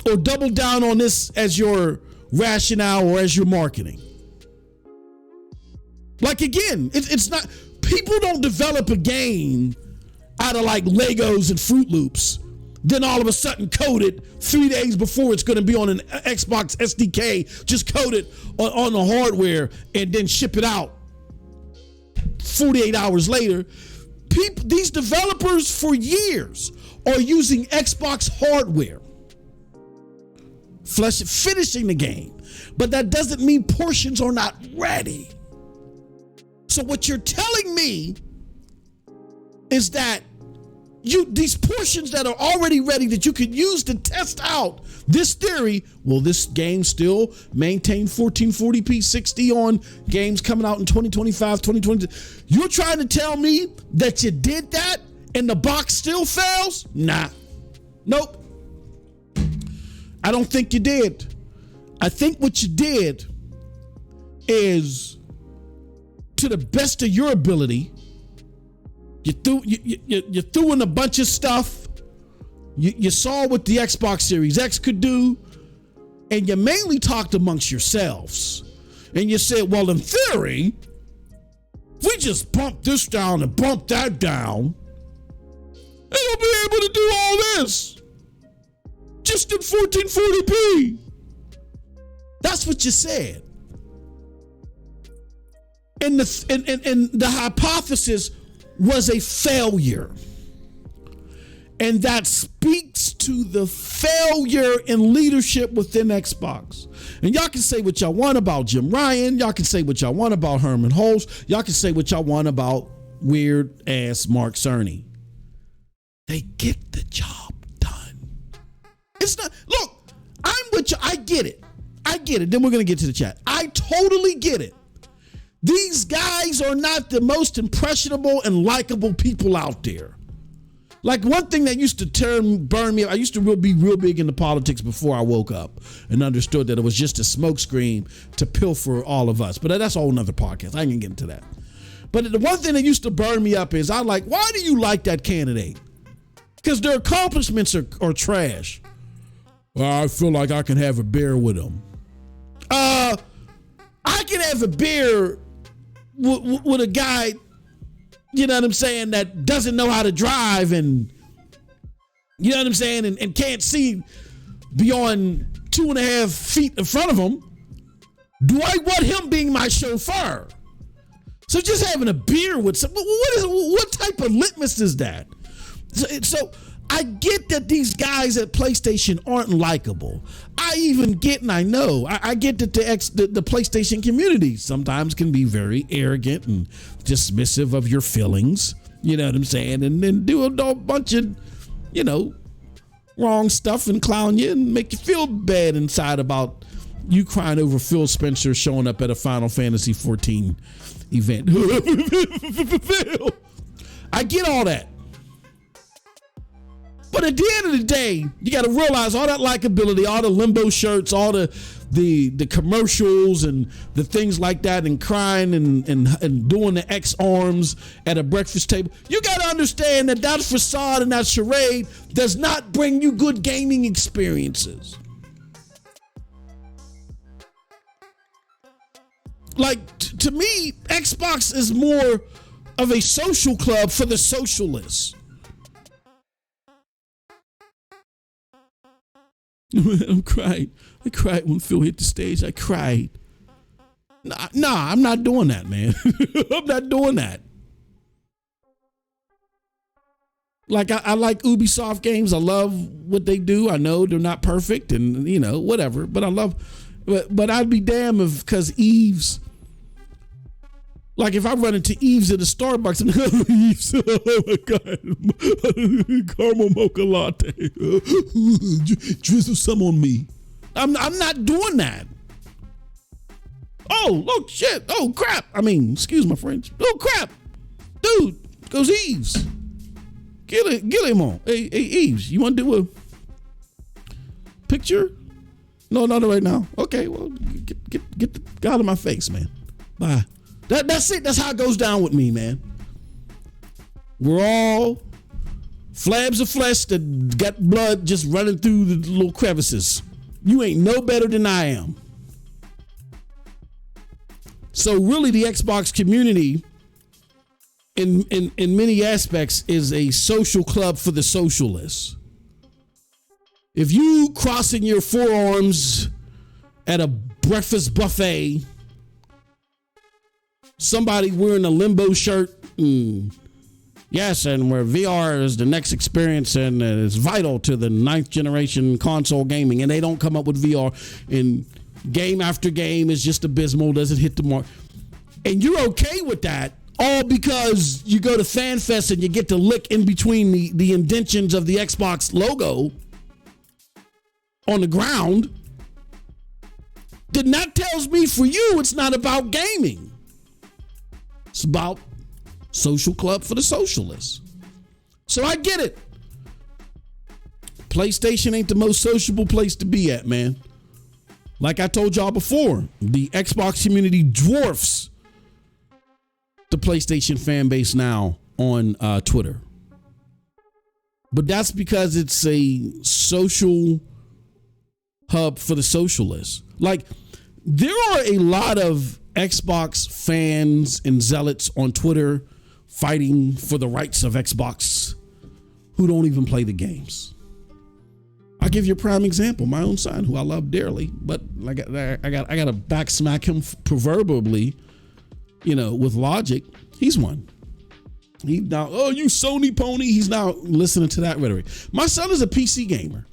or double down on this as your rationale or as your marketing. Like, again, it's not, people don't develop a game out of like Legos and Fruit Loops, then all of a sudden code it 3 days before it's going to be on an Xbox SDK, just code it on the hardware and then ship it out 48 hours later. These developers for years are using Xbox hardware, finishing the game, but that doesn't mean portions are not ready. So what you're telling me is that these portions that are already ready that you could use to test out this theory, will this game still maintain 1440p 60 on games coming out in 2025, 2020? You're trying to tell me that you did that and the box still fails? Nah. Nope. I don't think you did. I think what you did is, to the best of your ability, you threw in a bunch of stuff. You saw what the Xbox Series X could do, and you mainly talked amongst yourselves. And you said, well, in theory, if we just bump this down and bump that down, it'll be able to do all this just in 1440p. That's what you said. And the hypothesis was a failure. And that speaks to the failure in leadership within Xbox. And y'all can say what y'all want about Jim Ryan. Y'all can say what y'all want about Herman Holtz. Y'all can say what y'all want about weird ass Mark Cerny. They get the job done. It's not, look, I'm with you. I get it. Then we're going to get to the chat. I totally get it. These guys are not the most impressionable and likable people out there. Like, one thing that used to burn me up, I used to be real big into politics before I woke up and understood that it was just a smokescreen to pilfer all of us. But that's a whole nother podcast. I ain't gonna get into that. But the one thing that used to burn me up is, why do you like that candidate? Because their accomplishments are trash. Well, I feel like I can have a beer with them. I can have a beer with a guy, you know what I'm saying, that doesn't know how to drive and, you know what I'm saying, and can't see beyond 2.5 feet in front of him. Do I want him being my chauffeur? So just having a beer with some, what type of litmus is that? So I get that these guys at PlayStation aren't likable. I even get, and I know, I get that the PlayStation community sometimes can be very arrogant and dismissive of your feelings. You know what I'm saying? And then do a bunch of, wrong stuff and clown you and make you feel bad inside about you crying over Phil Spencer showing up at a Final Fantasy 14 event. I get all that. But at the end of the day, you got to realize all that likability, all the limbo shirts, all the commercials and the things like that, and crying and doing the X arms at a breakfast table. You got to understand that facade and that charade does not bring you good gaming experiences. Like, to me, Xbox is more of a social club for the socialists. I'm crying. I cried when Phil hit the stage. I cried. Nah, I'm not doing that, man. I'm not doing that. Like, I like Ubisoft games. I love what they do. I know they're not perfect and, whatever. But I love, but I'd be damned if, because Eve's, like if I run into Eve's at a Starbucks and Eve's, oh my God, caramel mocha latte, drizzle some on me. I'm not doing that. Oh, look, shit. Oh, crap. I mean, excuse my French. Oh, crap. Dude, goes Eve's. Get him on. Hey, Eve's, you want to do a picture? No, not right now. Okay, well, get out of my face, man. Bye. That's it. That's how it goes down with me, man. We're all flabs of flesh that got blood just running through the little crevices. You ain't no better than I am. So really, the Xbox community, in many aspects, is a social club for the socialists. If you crossing your forearms at a breakfast buffet, somebody wearing a limbo shirt, yes, and where VR is the next experience and it's vital to the 9th generation console gaming, and they don't come up with VR, and game after game is just abysmal, doesn't hit the mark, and you're okay with that, all because you go to FanFest and you get to lick in between the indentions of the Xbox logo on the ground, then that tells me for you it's not about gaming. It's about social club for the socialists. So I get it. PlayStation ain't the most sociable place to be at, man. Like I told y'all before, the Xbox community dwarfs the PlayStation fan base now on Twitter. But that's because it's a social hub for the socialists. Like, there are a lot of Xbox fans and zealots on Twitter fighting for the rights of Xbox who don't even play the games. I'll give you a prime example. My own son, who I love dearly, but I got to backsmack him proverbially, with logic. He's one. He now, oh, you Sony pony. He's now listening to that rhetoric. My son is a PC gamer.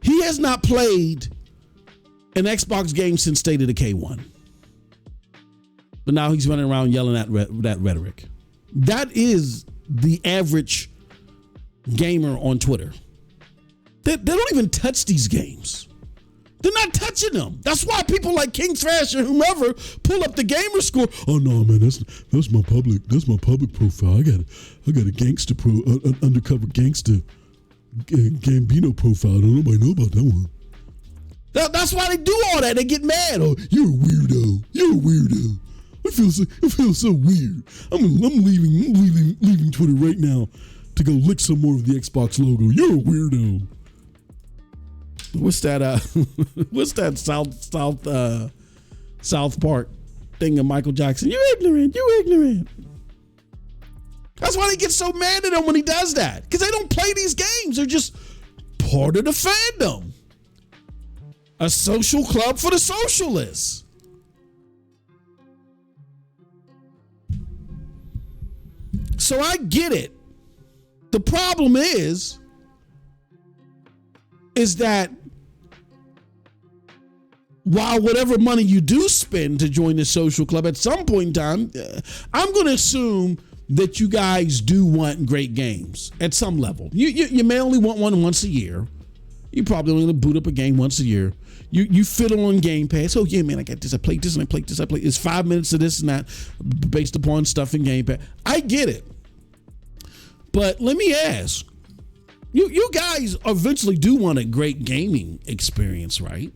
He has not played an Xbox game since State of Decay 1. But now he's running around yelling at that rhetoric. That is the average gamer on Twitter. They don't even touch these games. They're not touching them. That's why people like King Thrash or whomever pull up the gamer score. Oh no, man, that's my public profile. I got a gangster undercover gangster Gambino profile. Don't nobody know about that one. That's why they do all that. They get mad. Oh, you're a weirdo. You're a weirdo. It feels so weird. I'm leaving Twitter right now to go lick some more of the Xbox logo. You're a weirdo. What's that? What's that South Park thing of Michael Jackson? You're ignorant. You're ignorant. That's why they get so mad at him when he does that, because they don't play these games. They're just part of the fandom. A social club for the socialists. So I get it. The problem is is that while whatever money you do spend to join the social club, at some point in time, I'm going to assume that you guys do want great games at some level. You may only want one once a year. You probably only boot up a game once a year. You fiddle on Game Pass. Oh yeah, man, I got this. I played this and I played this. I played. It's 5 minutes of this and that, based upon stuff in Game Pass. I get it, but let me ask: you guys eventually do want a great gaming experience, right?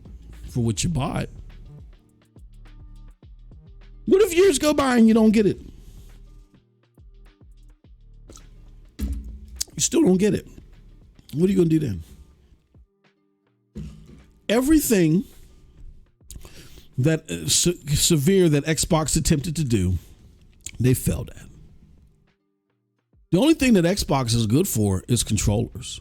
For what you bought. What if years go by and you don't get it? You still don't get it. What are you going to do then? Everything that severe that Xbox attempted to do, they failed at. The only thing that Xbox is good for is controllers.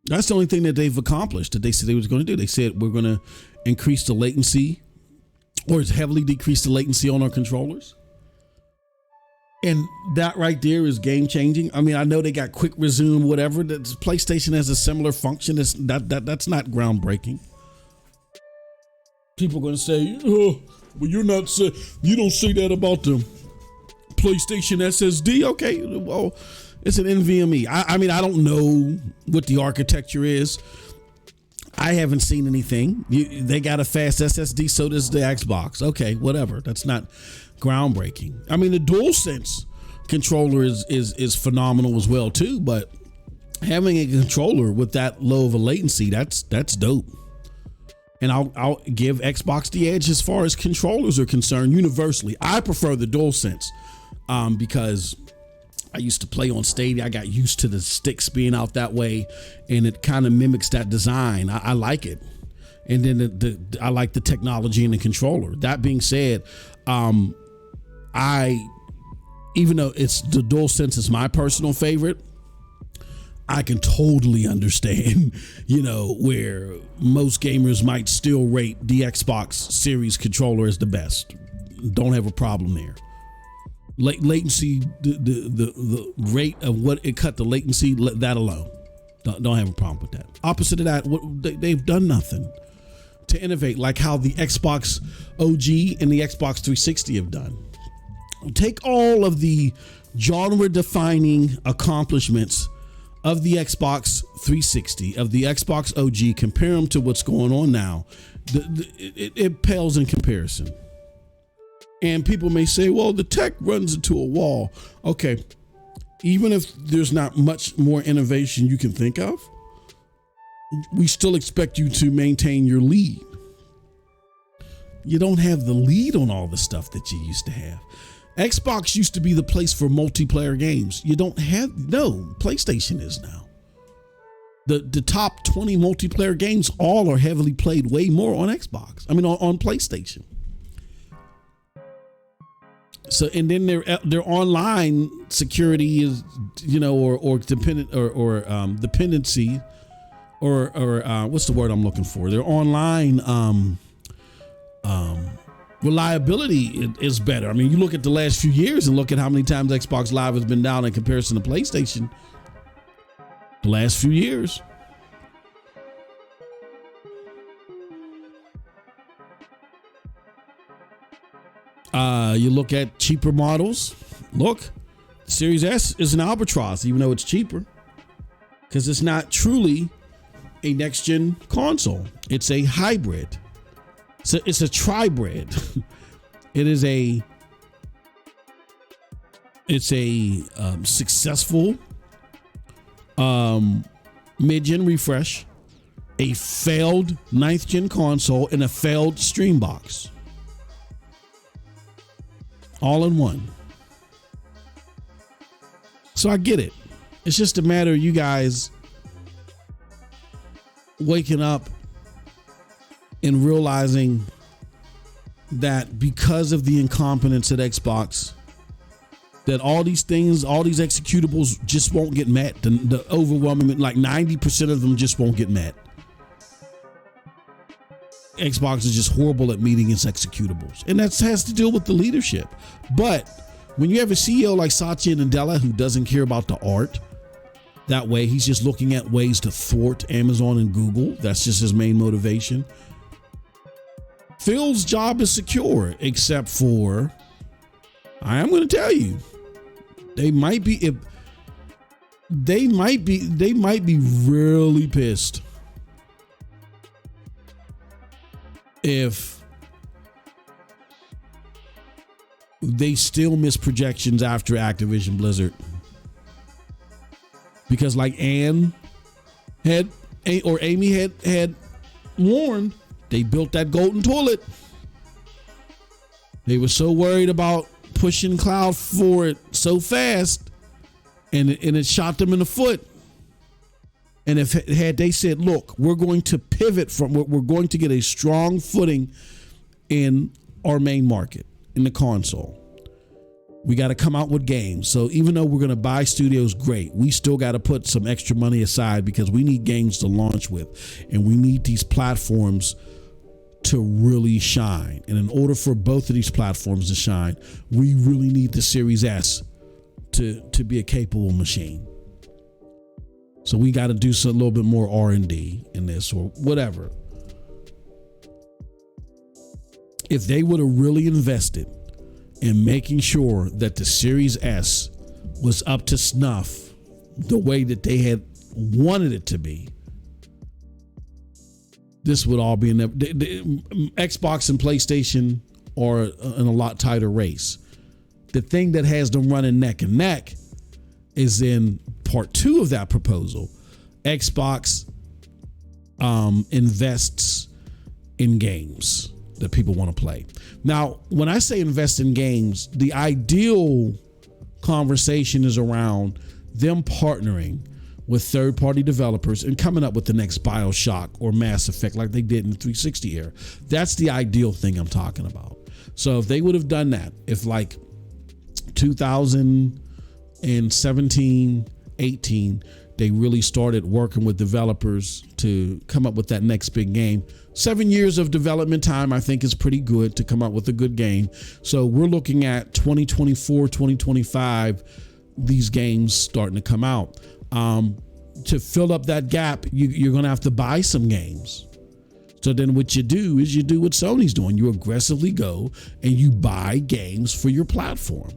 That's the only thing that they've accomplished that they said they was going to do. They said we're going to increase the latency, or heavily decrease the latency on our controllers. And that right there is game changing. I mean, I know they got quick resume, whatever. That PlayStation has a similar function. That's not groundbreaking. People are going to say, "Oh, well, you don't say that about the PlayStation SSD." Okay, well, it's an NVMe. I mean, I don't know what the architecture is. I haven't seen anything. They got a fast SSD, so does the Xbox. Okay, whatever. That's not groundbreaking. I mean, the DualSense controller is phenomenal as well too, but having a controller with that low of a latency, that's dope. And I'll give Xbox the edge as far as controllers are concerned universally. I prefer the DualSense because I used to play on Stadia. I got used to the sticks being out that way, and it kind of mimics that design. I like it. And then I like the technology in the controller. That being said, even though it's the DualSense is my personal favorite, I can totally understand, where most gamers might still rate the Xbox Series controller as the best. Don't have a problem there. Latency, the rate of what it cut the latency, that alone, don't have a problem with that. Opposite of that, they've done nothing to innovate like how the Xbox OG and the Xbox 360 have done. Take all of the genre-defining accomplishments of the Xbox 360, of the Xbox OG, compare them to what's going on now. It pales in comparison. And people may say, well, the tech runs into a wall. Okay, even if there's not much more innovation you can think of, we still expect you to maintain your lead. You don't have the lead on all the stuff that you used to have. Xbox used to be the place for multiplayer games. You don't have, no, PlayStation is now. The top 20 multiplayer games all are heavily played way more on Xbox. I mean, on PlayStation. So, and then their online security is, or dependent or dependency or what's the word I'm looking for? Their online reliability is better. I mean, you look at the last few years and look at how many times Xbox Live has been down in comparison to PlayStation. The last few years. You look at cheaper models. Look, Series S is an albatross, even though it's cheaper, because it's not truly a next-gen console. It's a hybrid. So it's a tribrid. It's a successful mid-gen refresh, a failed 9th-gen console, and a failed stream box. All in one. So I get it. It's just a matter of you guys waking up and realizing that because of the incompetence at Xbox, that all these things, all these executables just won't get met. The overwhelming, like 90% of them just won't get met. Xbox is just horrible at meeting its executables. And that has to deal with the leadership. But when you have a CEO like Satya Nadella who doesn't care about the art, That way, he's just looking at ways to thwart Amazon and Google. That's just his main motivation. Phil's job is secure, except for, I am going to tell you, they might be really pissed if they still miss projections after Activision Blizzard. Because like Amy had warned, they built that golden toilet. They were so worried about pushing cloud for it so fast, and it shot them in the foot. And if had they said, look, we're going to pivot we're going to get a strong footing in our main market, in the console. We got to come out with games. So even though we're going to buy studios, great, we still got to put some extra money aside because we need games to launch with, and we need these platforms to really shine. And in order for both of these platforms to shine, we really need the Series S to be a capable machine. So we got to do a little bit more R&D in this or whatever. If they would have really invested in making sure that the Series S was up to snuff the way that they had wanted it to be, this would all be in the Xbox and PlayStation are in a lot tighter race. The thing that has them running neck and neck is in part 2 of that proposal. Xbox invests in games that people want to play. Now, when I say invest in games, the ideal conversation is around them partnering with third-party developers and coming up with the next BioShock or Mass Effect like they did in the 360 era. That's the ideal thing I'm talking about. So if they would have done that, if like 2017, 18, they really started working with developers to come up with that next big game. 7 years of development time, I think, is pretty good to come up with a good game. So we're looking at 2024, 2025, these games starting to come out. To fill up that gap, you're going to have to buy some games. So then what you do is you do what Sony's doing. You aggressively go and you buy games for your platform.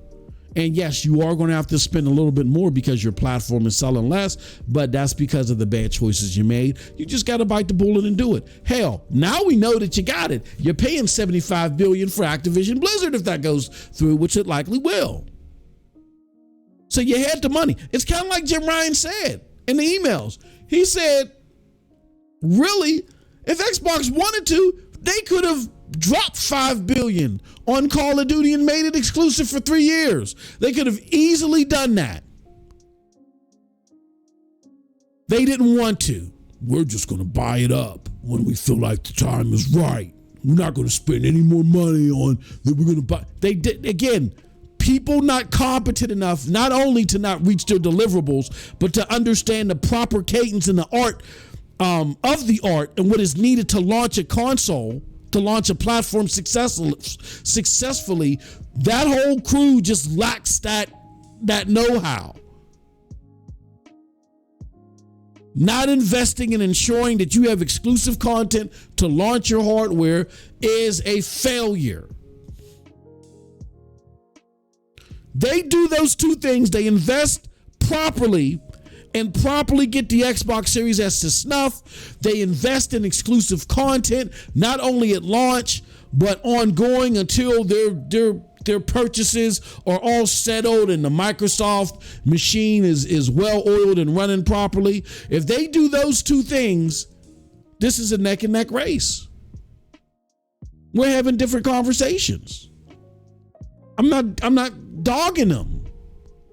And yes, you are going to have to spend a little bit more because your platform is selling less, but that's because of the bad choices you made. You just got to bite the bullet and do it. Hell, now we know that you got it. You're paying $75 billion for Activision Blizzard if that goes through, which it likely will. So you had the money. It's kind of like Jim Ryan said in the emails. He said, really, if Xbox wanted to, they could have dropped $5 billion on Call of Duty and made it exclusive for 3 years. They could have easily done that. They didn't want to. We're just going to buy it up when we feel like the time is right. We're not going to spend any more money on that. We're going to buy. They did again. People not competent enough, not only to not reach their deliverables, but to understand the proper cadence and the art of the art and what is needed to launch a console, to launch a platform successfully. That whole crew just lacks that know-how. Not investing in ensuring that you have exclusive content to launch your hardware is a failure. They do those two things. They invest properly and properly get the Xbox Series S to snuff. They invest in exclusive content, not only at launch, but ongoing until their purchases are all settled and the Microsoft machine is well oiled and running properly. If they do those two things, this is a neck and neck race. We're having different conversations. I'm not dogging them.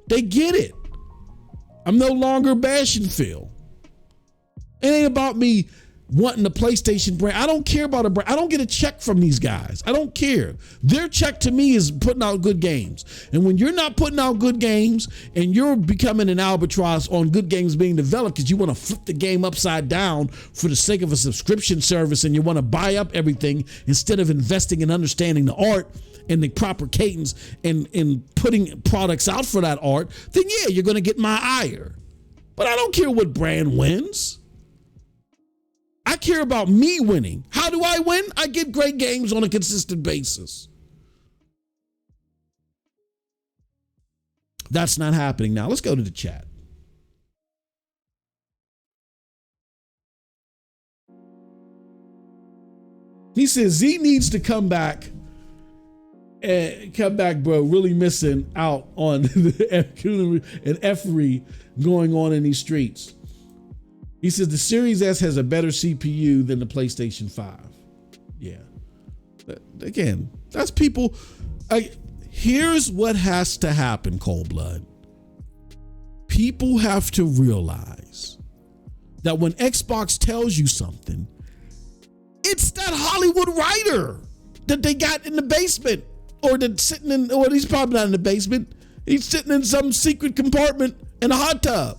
They get it. I'm no longer bashing Phil. It ain't about me wanting the PlayStation brand. I don't care about a brand. I don't get a check from these guys. I don't care. Their check to me is putting out good games. And when you're not putting out good games and you're becoming an albatross on good games being developed because you want to flip the game upside down for the sake of a subscription service and you want to buy up everything instead of investing in understanding the art and the proper cadence and putting products out for that art, then yeah, you're going to get my ire. But I don't care what brand wins. I care about me winning. How do I win? I get great games on a consistent basis. That's not happening now. Let's go to the chat. He says Z needs to come back, bro. Really missing out on the effery going on in these streets. He says the Series S has a better CPU than the PlayStation 5. Yeah. Again, that's people. Here's what has to happen, Cold Blood. People have to realize that when Xbox tells you something, it's that Hollywood writer that they got in the basement, or that's sitting in, or he's probably not in the basement. He's sitting in some secret compartment in a hot tub.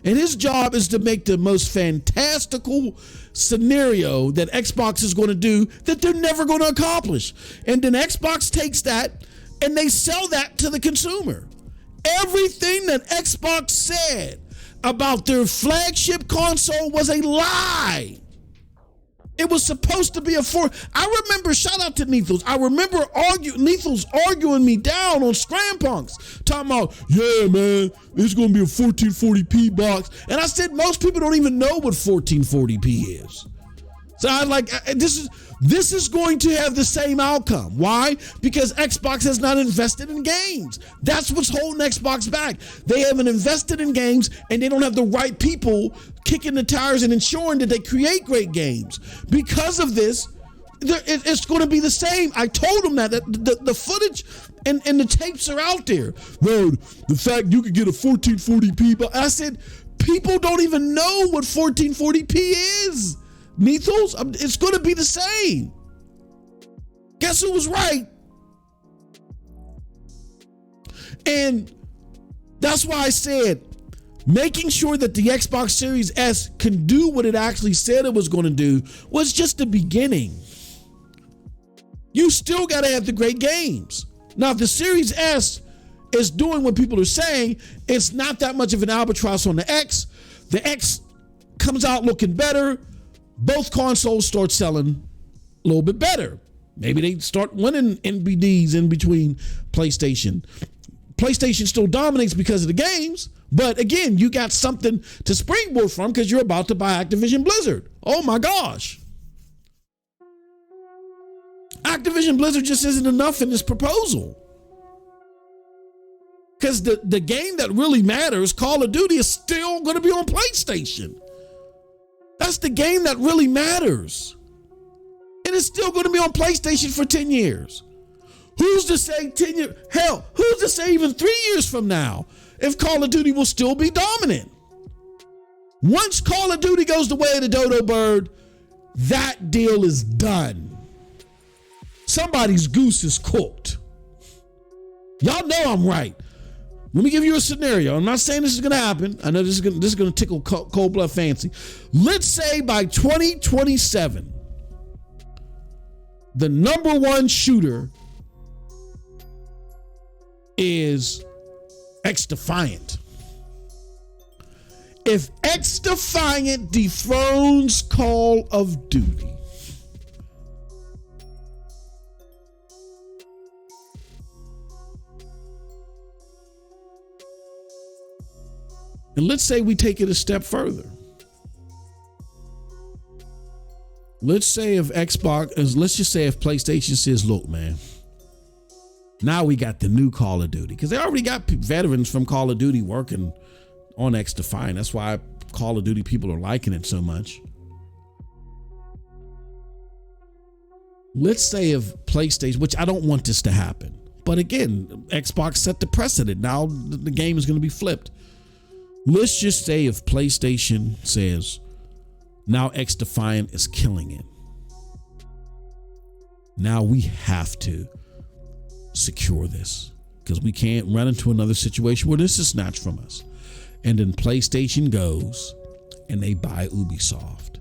And his job is to make the most fantastical scenario that Xbox is going to do that they're never going to accomplish. And then Xbox takes that and they sell that to the consumer. Everything that Xbox said about their flagship console was a lie. It was supposed to be I remember, shout out to Nethos. I remember Nethos arguing me down on Scram Punks, talking about, yeah, man, it's going to be a 1440p box. And I said, most people don't even know what 1440p is. So I like, this is going to have the same outcome. Why? Because Xbox has not invested in games. That's what's holding Xbox back. They haven't invested in games, and they don't have the right people kicking the tires and ensuring that they create great games. Because of this, it's going to be the same. I told them that the footage and the tapes are out there. No, the fact you could get a 1440p, but I said, people don't even know what 1440p is. Nethos, it's going to be the same. Guess who was right? And that's why I said making sure that the Xbox Series S can do what it actually said it was going to do was just the beginning. You still got to have the great games. Now, if the Series S is doing what people are saying, it's not that much of an albatross on the X. The X comes out looking better. Both consoles start selling a little bit better. Maybe they start winning NBDs in between PlayStation. PlayStation still dominates because of the games, but again, you got something to springboard from because you're about to buy Activision Blizzard. Oh my gosh. Activision Blizzard just isn't enough in this proposal. Because the game that really matters, Call of Duty, is still going to be on PlayStation. That's the game that really matters. And it's still going to be on PlayStation for 10 years. Who's to say 10 years? Hell, who's to say even 3 years from now if Call of Duty will still be dominant? Once Call of Duty goes the way of the dodo bird, that deal is done. Somebody's goose is cooked. Y'all know I'm right. Let me give you a scenario. I'm not saying this is going to happen. I know this is going to tickle cold blood fancy. Let's say by 2027, the number one shooter is X Defiant. If X Defiant dethrones Call of Duty, and let's say we take it a step further. Let's say if let's just say if PlayStation says, look, man, now we got the new Call of Duty. Because they already got veterans from Call of Duty working on X Defiant. That's why Call of Duty people are liking it so much. Let's say if PlayStation, which I don't want this to happen, but again, Xbox set the precedent. Now the game is going to be flipped. Let's just say if PlayStation says, now X Defiant is killing it. Now we have to secure this because we can't run into another situation where this is snatched from us. And then PlayStation goes and they buy Ubisoft.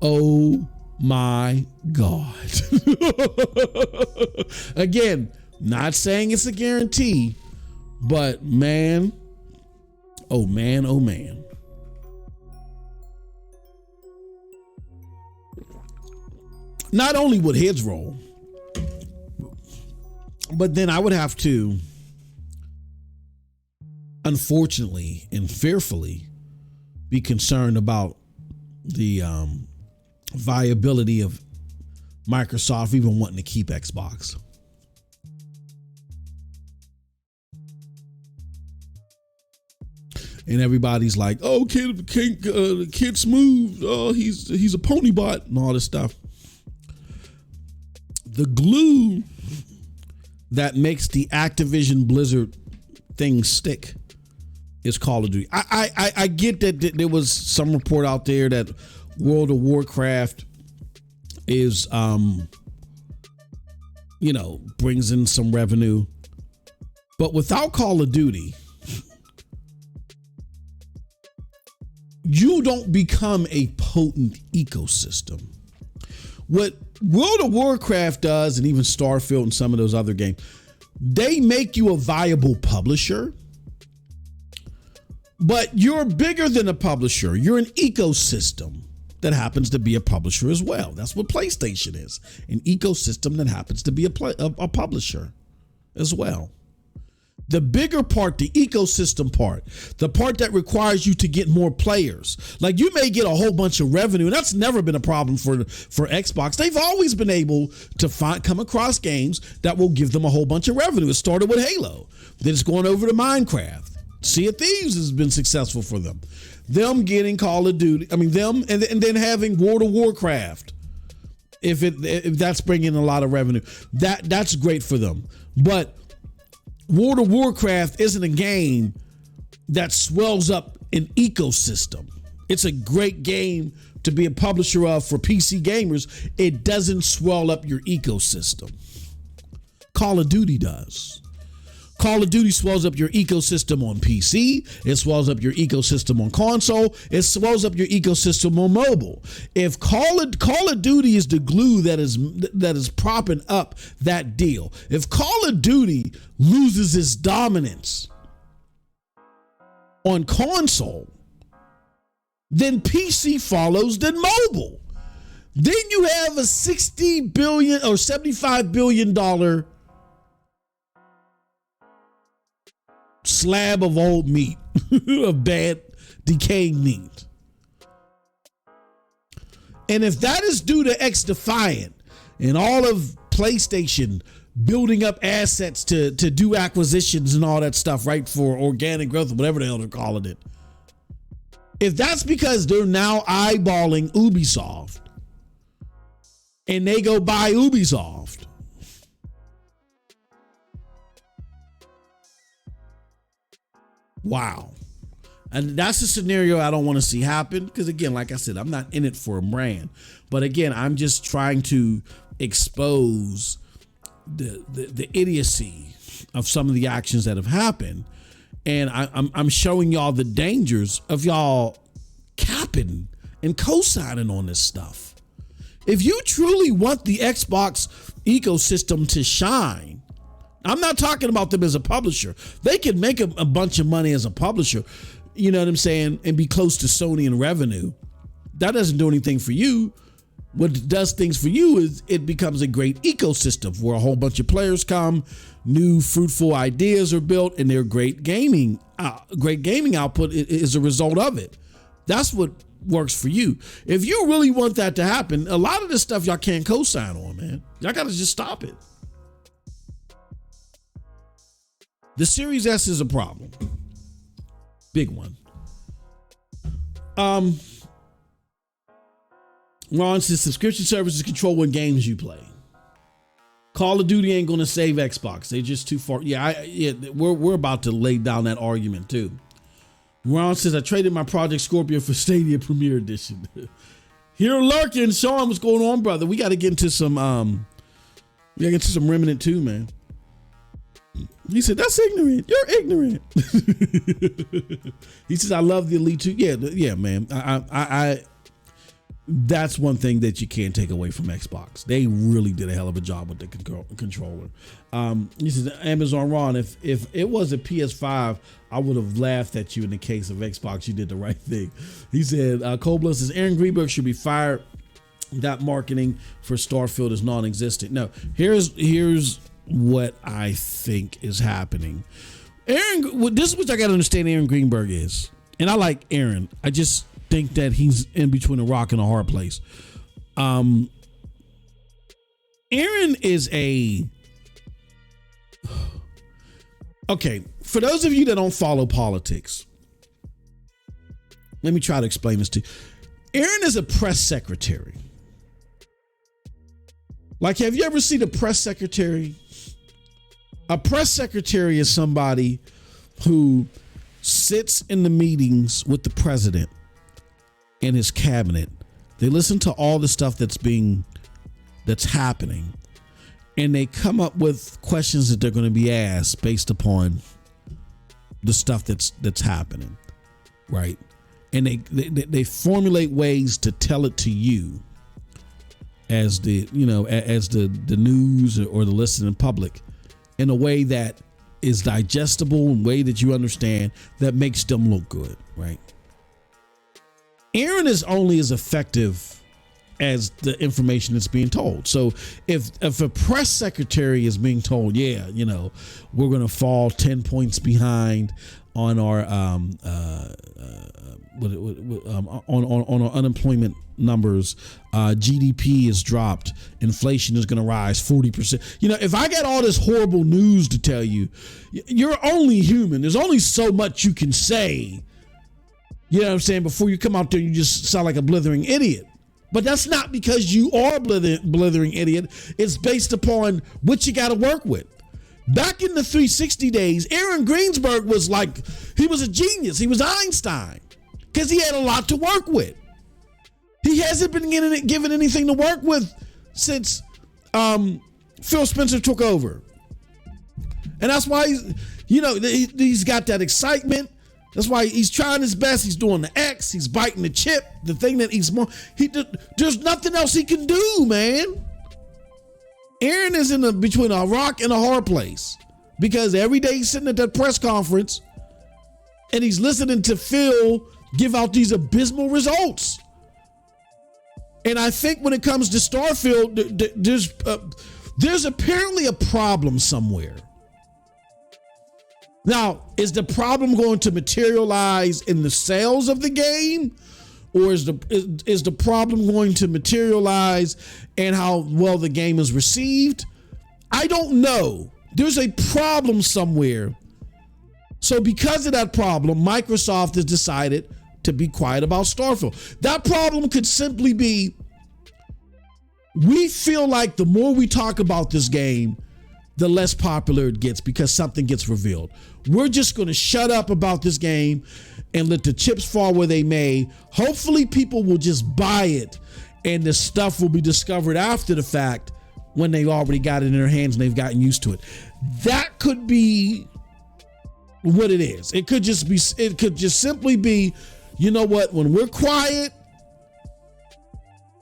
Oh my God. Again, not saying it's a guarantee, but man, Oh man, oh man. Not only would heads roll, but then I would have to, unfortunately and fearfully, be concerned about the viability of Microsoft even wanting to keep Xbox. And everybody's like, "Oh, kid smooth. Oh, he's a pony bot and all this stuff." The glue that makes the Activision Blizzard thing stick is Call of Duty. I get that there was some report out there that World of Warcraft is brings in some revenue, but without Call of Duty, you don't become a potent ecosystem. What World of Warcraft does, and even Starfield and some of those other games, they make you a viable publisher, but you're bigger than a publisher. You're an ecosystem that happens to be a publisher as well. That's what PlayStation is, an ecosystem that happens to be a publisher as well. The bigger part, the ecosystem part, the part that requires you to get more players. Like, you may get a whole bunch of revenue, and that's never been a problem for Xbox. They've always been able to come across games that will give them a whole bunch of revenue. It started with Halo. Then it's going over to Minecraft. Sea of Thieves has been successful for them. Them getting Call of Duty, and then having World of Warcraft. If that's bringing a lot of revenue, that's great for them. But World of Warcraft isn't a game that swells up an ecosystem. It's a great game to be a publisher of for PC gamers. It doesn't swell up your ecosystem. Call of Duty does. Call of Duty swells up your ecosystem on PC. It swells up your ecosystem on console. It swells up your ecosystem on mobile. If Call of Duty is the glue that is propping up that deal, if Call of Duty loses its dominance on console, then PC follows, then mobile. Then you have a $60 billion or $75 billion slab of old meat, of bad, decaying meat. And if that is due to X-Defiant and all of PlayStation building up assets to do acquisitions and all that stuff, right, for organic growth, or whatever the hell they're calling it. If that's because they're now eyeballing Ubisoft and they go buy Ubisoft, wow. And that's a scenario I don't want to see happen, because again, like I said, I'm not in it for a brand, but again, I'm just trying to expose the idiocy of some of the actions that have happened, and I'm showing y'all the dangers of y'all capping and co-signing on this stuff. If you truly want the Xbox ecosystem to shine, I'm not talking about them as a publisher. They can make a bunch of money as a publisher, you know what I'm saying, and be close to Sony in revenue. That doesn't do anything for you. What does things for you is it becomes a great ecosystem where a whole bunch of players come, new fruitful ideas are built, and their great gaming output is a result of it. That's what works for you. If you really want that to happen, a lot of this stuff y'all can't co-sign on, man. Y'all got to just stop it. The Series S is a problem. Big one. Ron says subscription services control what games you play. Call of Duty ain't gonna save Xbox. They're just too far. We're about to lay down that argument too. Ron says I traded my Project Scorpio for Stadia Premier Edition. Here lurking, Sean, what's going on, brother? We got to get into some Remnant 2, man. He said, that's ignorant. You're ignorant. He says, I love the Elite 2. Yeah, man. that's one thing that you can't take away from Xbox. They really did a hell of a job with the controller. He says, Amazon Ron, if it was a PS5, I would have laughed at you. In the case of Xbox, you did the right thing. He said, Cold Blood says, Aaron Greenberg should be fired. That marketing for Starfield is non-existent. No, here's what I think is happening. This is what I got to understand Aaron Greenberg is. And I like Aaron. I just think that he's in between a rock and a hard place. Aaron is okay, for those of you that don't follow politics, let me try to explain this to you. Aaron is a press secretary. Like, have you ever seen a press secretary? A press secretary is somebody who sits in the meetings with the president and his cabinet. They listen to all the stuff that's happening, and they come up with questions that they're going to be asked based upon the stuff that's happening, right? And they formulate ways to tell it to you as the news or the listening public in a way that is digestible, in a way that you understand, that makes them look good, right? Aaron is only as effective as the information that's being told. So if a press secretary is being told, we're going to fall 10 points behind on our on our unemployment numbers, GDP is dropped, inflation is going to rise 40%. If I got all this horrible news to tell you, you're only human. There's only so much you can say. You know what I'm saying? Before you come out there, you just sound like a blithering idiot. But that's not because you are a blithering idiot. It's based upon what you got to work with. Back in the 360 days, Aaron Greensberg was he was a genius. He was Einstein because he had a lot to work with. He hasn't been given anything to work with since Phil Spencer took over. And that's why he's got that excitement. That's why he's trying his best. He's doing the X. He's biting the chip. The thing that there's nothing else he can do, man. Aaron is between a rock and a hard place because every day he's sitting at that press conference and he's listening to Phil give out these abysmal results. And I think when it comes to Starfield, there's apparently a problem somewhere. Now, is the problem going to materialize in the sales of the game, or is the problem going to materialize in how well the game is received? I don't know. There's a problem somewhere. So because of that problem, Microsoft has decided to be quiet about Starfield. That problem could simply be, we feel like the more we talk about this game, the less popular it gets because something gets revealed. We're just going to shut up about this game and let the chips fall where they may. Hopefully people will just buy it and the stuff will be discovered after the fact when they've already got it in their hands and they've gotten used to it. That could be what it is. It could just simply be, you know what, when we're quiet,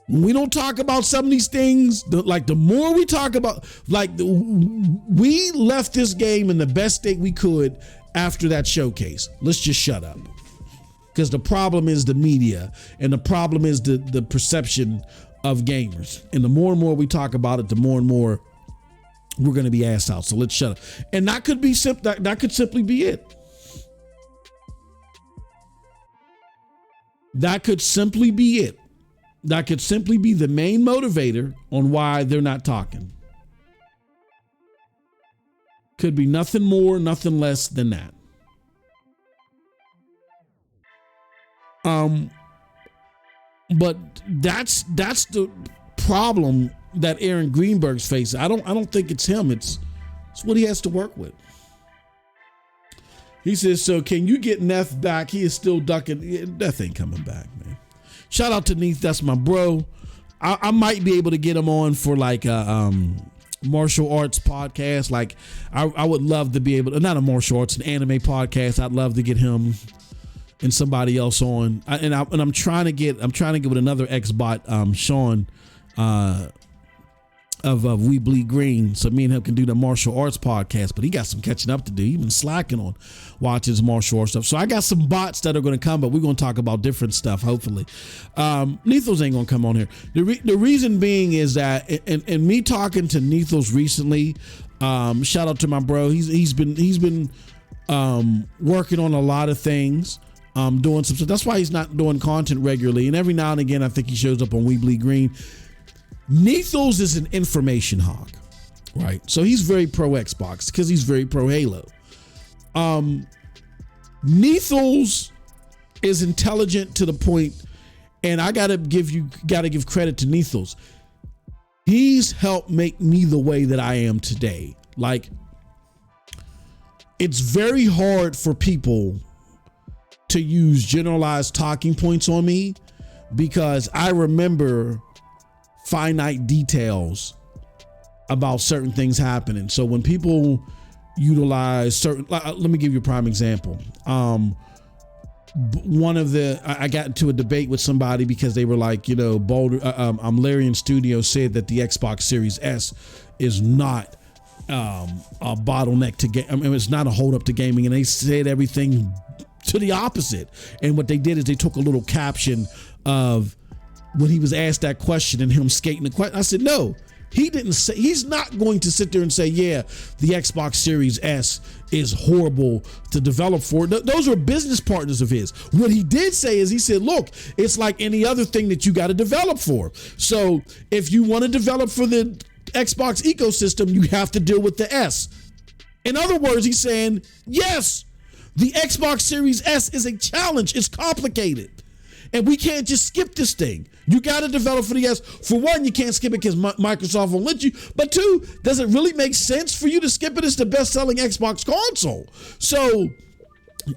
when we don't talk about some of these things, the more we talk about, we left this game in the best state we could after that showcase. Let's just shut up. Because the problem is the media, and the problem is the perception of gamers. And the more and more we talk about it, the more and more we're going to be asked out. So let's shut up. And that could be that could simply be it. That could simply be it. That could simply be the main motivator on why they're not talking. Could be nothing more, nothing less than that. But that's the problem that Aaron Greenberg's facing. I don't think it's him. It's what he has to work with. He says, so can you get Neff back? He is still ducking. Neff ain't coming back, man. Shout out to Neef. That's my bro. I might be able to get him on for like a martial arts podcast. Like I would love to be able to, not a martial arts, an anime podcast. I'd love to get him and somebody else on. I'm trying to get with another ex-bot, Sean, of We Bleed Green, so me and him can do the martial arts podcast. But he got some catching up to do. He's been slacking on watching his martial arts stuff. So I got some bots that are going to come, but we're going to talk about different stuff, hopefully. Nethos ain't going to come on here. The reason being is that, and me talking to Nethos recently, shout out to my bro. He's been working on a lot of things, doing some stuff. That's why he's not doing content regularly. And every now and again, I think he shows up on We Bleed Green. Nethos is an information hog, right? So he's very pro Xbox because he's very pro Halo. Nethos is intelligent to the point, and I gotta give credit to Nethos. He's helped make me the way that I am today. Like, it's very hard for people to use generalized talking points on me because I remember finite details about certain things happening. So when people utilize certain, let me give you a prime example. I got into a debate with somebody because they were like, Boulder, Larian Studio said that the Xbox Series S is not a bottleneck to game. I mean, it's not a hold up to gaming, and they said everything to the opposite. And what they did is they took a little caption of when he was asked that question and him skating the question. I said, no, he didn't say, he's not going to sit there and say, yeah, the Xbox Series S is horrible to develop for. Those are business partners of his. What he did say is he said, look, it's like any other thing that you got to develop for. So if you want to develop for the Xbox ecosystem, you have to deal with the S. In other words, he's saying, yes, the Xbox Series S is a challenge. It's complicated. And we can't just skip this thing. You got to develop for the S. For one, you can't skip it because Microsoft won't let you. But two, does it really make sense for you to skip it? It's the best-selling Xbox console. So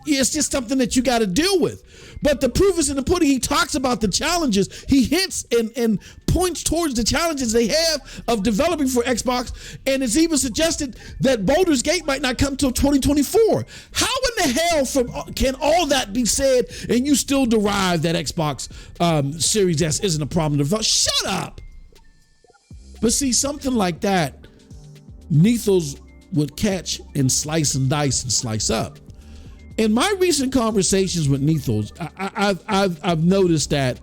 it's just something that you got to deal with. But the proof is in the pudding. He talks about the challenges. He hints and points towards the challenges they have of developing for Xbox. And it's even suggested that Baldur's Gate might not come till 2024. How in the hell can all that be said and you still derive that Xbox Series S isn't a problem to develop? Shut up. But see, something like that, Nethos would catch and slice and dice and slice up. In my recent conversations with Nethos, I've noticed that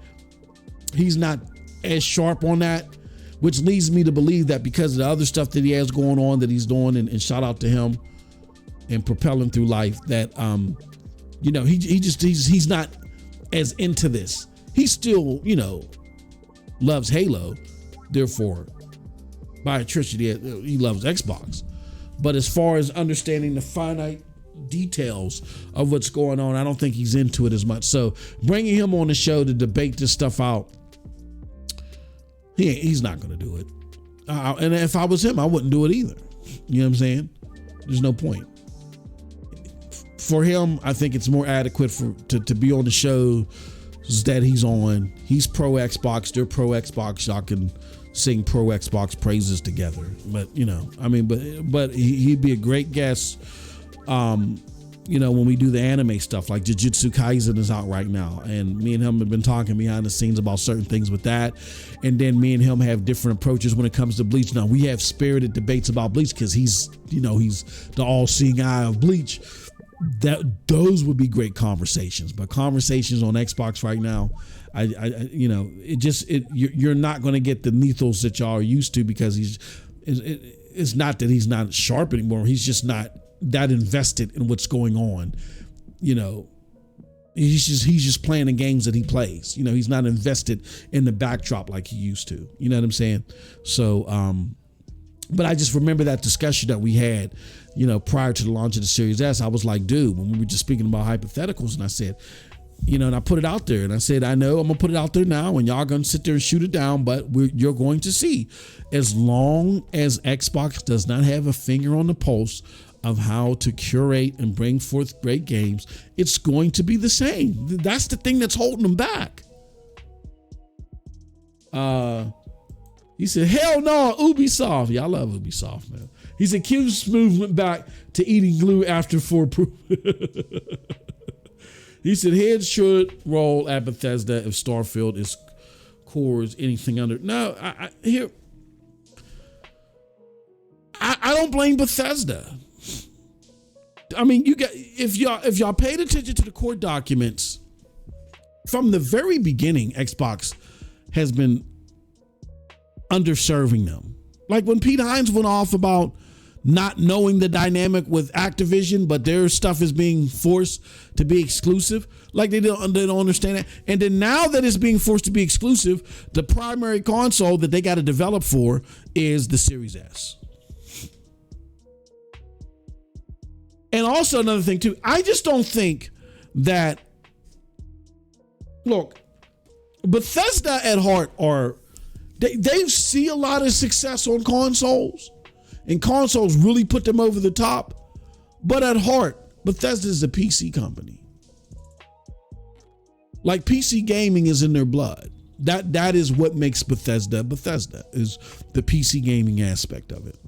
he's not as sharp on that, which leads me to believe that because of the other stuff that he has going on that he's doing, and shout out to him and propel him through life, that he's not as into this. He still, loves Halo, therefore by attrition he loves Xbox. But as far as understanding the finite details of what's going on, I don't think he's into it as much. So bringing him on the show to debate this stuff out, he's not going to do it. And if I was him, I wouldn't do it either. You know what I'm saying? There's no point. For him, I think it's more adequate to be on the show that he's on. He's pro Xbox, they're pro Xbox. Y'all can sing pro Xbox praises together. But but he'd be a great guest. When we do the anime stuff, like Jujutsu Kaisen is out right now, and me and him have been talking behind the scenes about certain things with that. And then me and him have different approaches when it comes to Bleach. Now we have spirited debates about Bleach because he's the all-seeing eye of Bleach. Those would be great conversations, but conversations on Xbox right now, you're not going to get the Nethos that y'all are used to, because it's not that he's not sharp anymore. He's just not that invested in what's going on. He's just playing the games that he plays. He's not invested in the backdrop like he used to. You know what I'm saying? So, but I just remember that discussion that we had, prior to the launch of the Series S. I was like, dude, when we were just speaking about hypotheticals, and I said, and I put it out there, and I said, I know I'm gonna put it out there now, and y'all gonna sit there and shoot it down, but you're going to see, as long as Xbox does not have a finger on the pulse of how to curate and bring forth great games, it's going to be the same. That's the thing that's holding them back. He said, hell no, Ubisoft. Yeah, I love Ubisoft, man. He said, Q Smooth went back to eating glue after 4 proof. He said heads should roll at Bethesda if Starfield is cores anything under. No, I don't blame Bethesda. I mean, if y'all paid attention to the court documents from the very beginning, Xbox has been underserving them. Like when Pete Hines went off about not knowing the dynamic with Activision, but their stuff is being forced to be exclusive. Like they don't understand that. And then now that it's being forced to be exclusive, the primary console that they got to develop for is the Series S. And also another thing too, I just don't think that, look, Bethesda at heart they see a lot of success on consoles, and consoles really put them over the top. But at heart, Bethesda is a PC company. Like PC gaming is in their blood. That is what makes Bethesda is the PC gaming aspect of it.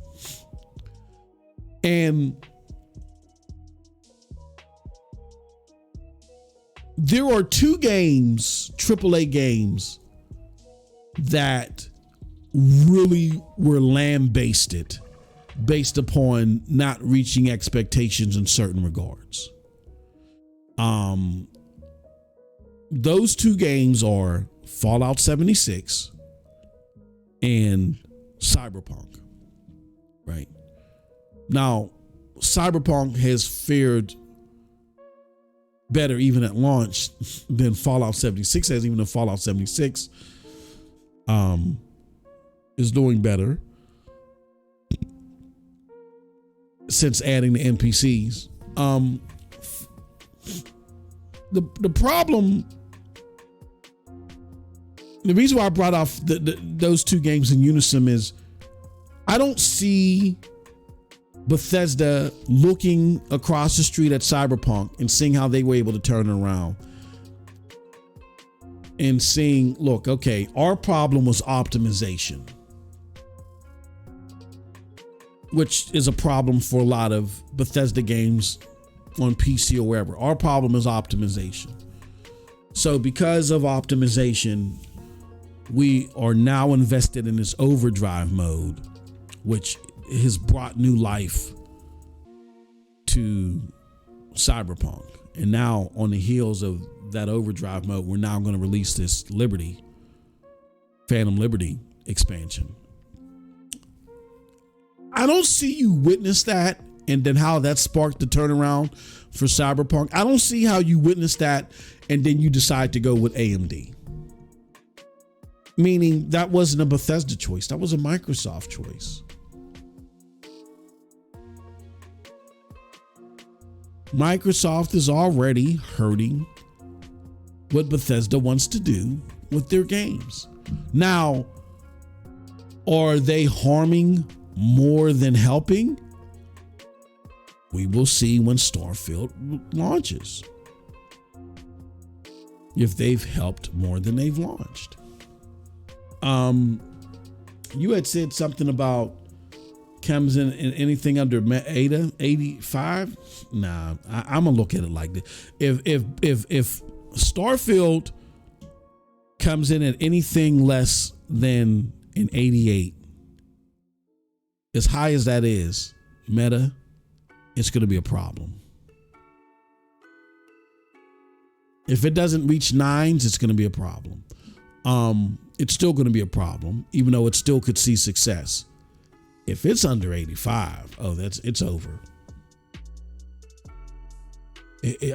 And there are two games, AAA games, that really were lambasted based upon not reaching expectations in certain regards. Those two games are Fallout 76 and Cyberpunk. Right? Now, Cyberpunk has fared better even at launch than Fallout 76 has, even though Fallout 76 is doing better since adding the NPCs. The problem, the reason why I brought off those two games in unison is I don't see Bethesda looking across the street at Cyberpunk and seeing how they were able to turn it around and seeing, look, okay, our problem was optimization, which is a problem for a lot of Bethesda games on PC or wherever. Our problem is optimization. So because of optimization, we are now invested in this overdrive mode, which has brought new life to Cyberpunk. And now on the heels of that overdrive mode, we're now going to release this Phantom Liberty expansion. I don't see you witness that and then how that sparked the turnaround for Cyberpunk. I don't see how you witness that and then you decide to go with AMD. Meaning that wasn't a Bethesda choice. That was a Microsoft choice. Microsoft is already hurting what Bethesda wants to do with their games. Now, are they harming more than helping? We will see when Starfield launches. If they've helped more than they've launched. You had said something about comes in anything under 85. Nah, I'm gonna look at it like this. If Starfield comes in at anything less than an 88, as high as that is, Meta, it's gonna be a problem. If it doesn't reach 9s, it's gonna be a problem. It's still gonna be a problem, even though it still could see success. If it's under 85, it's over.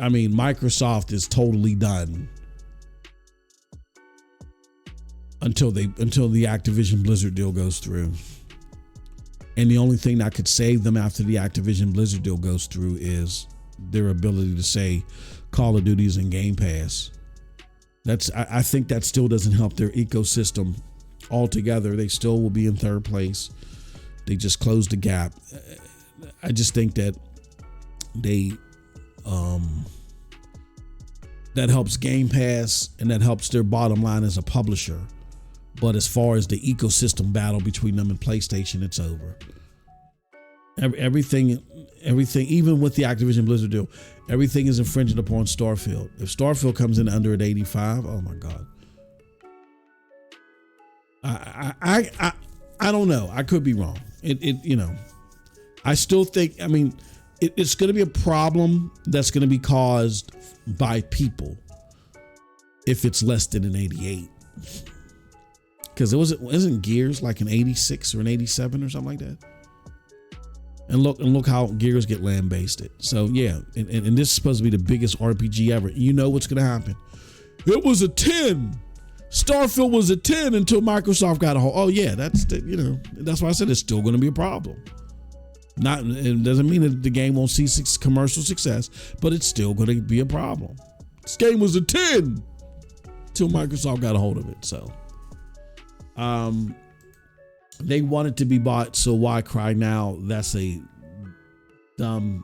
I mean, Microsoft is totally done until the Activision Blizzard deal goes through. And the only thing that could save them after the Activision Blizzard deal goes through is their ability to say Call of Duty is in Game Pass. I think that still doesn't help their ecosystem altogether. They still will be in third place. They just closed the gap. I just think that that helps Game Pass and that helps their bottom line as a publisher. But as far as the ecosystem battle between them and PlayStation, it's over. Everything, even with the Activision Blizzard deal, everything is infringing upon Starfield. If Starfield comes in under at 85, oh my God. I don't know. I could be wrong. I still think, it's going to be a problem that's going to be caused by people if it's less than an 88. Because isn't Gears like an 86 or an 87 or something like that? And look how Gears get lambasted. So yeah, and this is supposed to be the biggest RPG ever. You know what's going to happen? It was a 10. Starfield was a 10 until Microsoft got a hold. Oh yeah, that's why I said it's still going to be a problem. It doesn't mean that the game won't see commercial success, but it's still going to be a problem. This game was a 10 until Microsoft got a hold of it. So, they want it to be bought, so why cry now? That's a dumb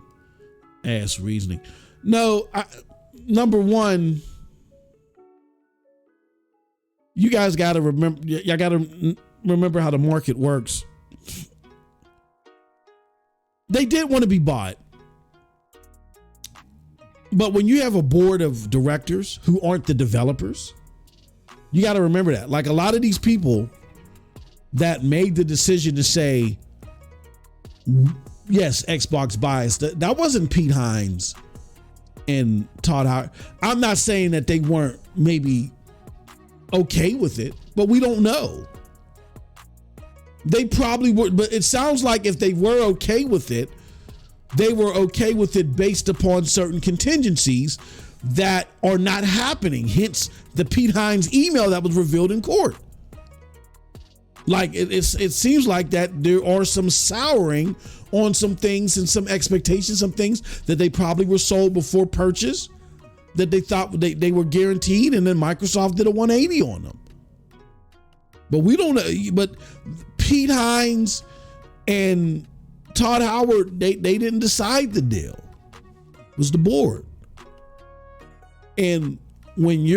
ass reasoning. No, number one, you guys got to remember. Y'all got to remember how the market works. They did want to be bought, but when you have a board of directors who aren't the developers, you got to remember that. Like a lot of these people that made the decision to say, yes, Xbox buys, that wasn't Pete Hines and Todd Howard. I'm not saying that they weren't maybe okay with it, but we don't know. They probably were, but it sounds like if they were okay with it, they were okay with it based upon certain contingencies that are not happening. Hence the Pete Hines email that was revealed in court. Like it seems like that there are some souring on some things and some expectations, some things that they probably were sold before purchase that they thought they were guaranteed, and then Microsoft did a 180 on them. But we don't know. But Pete Hines and Todd Howard, they didn't decide the deal. It was the board. And when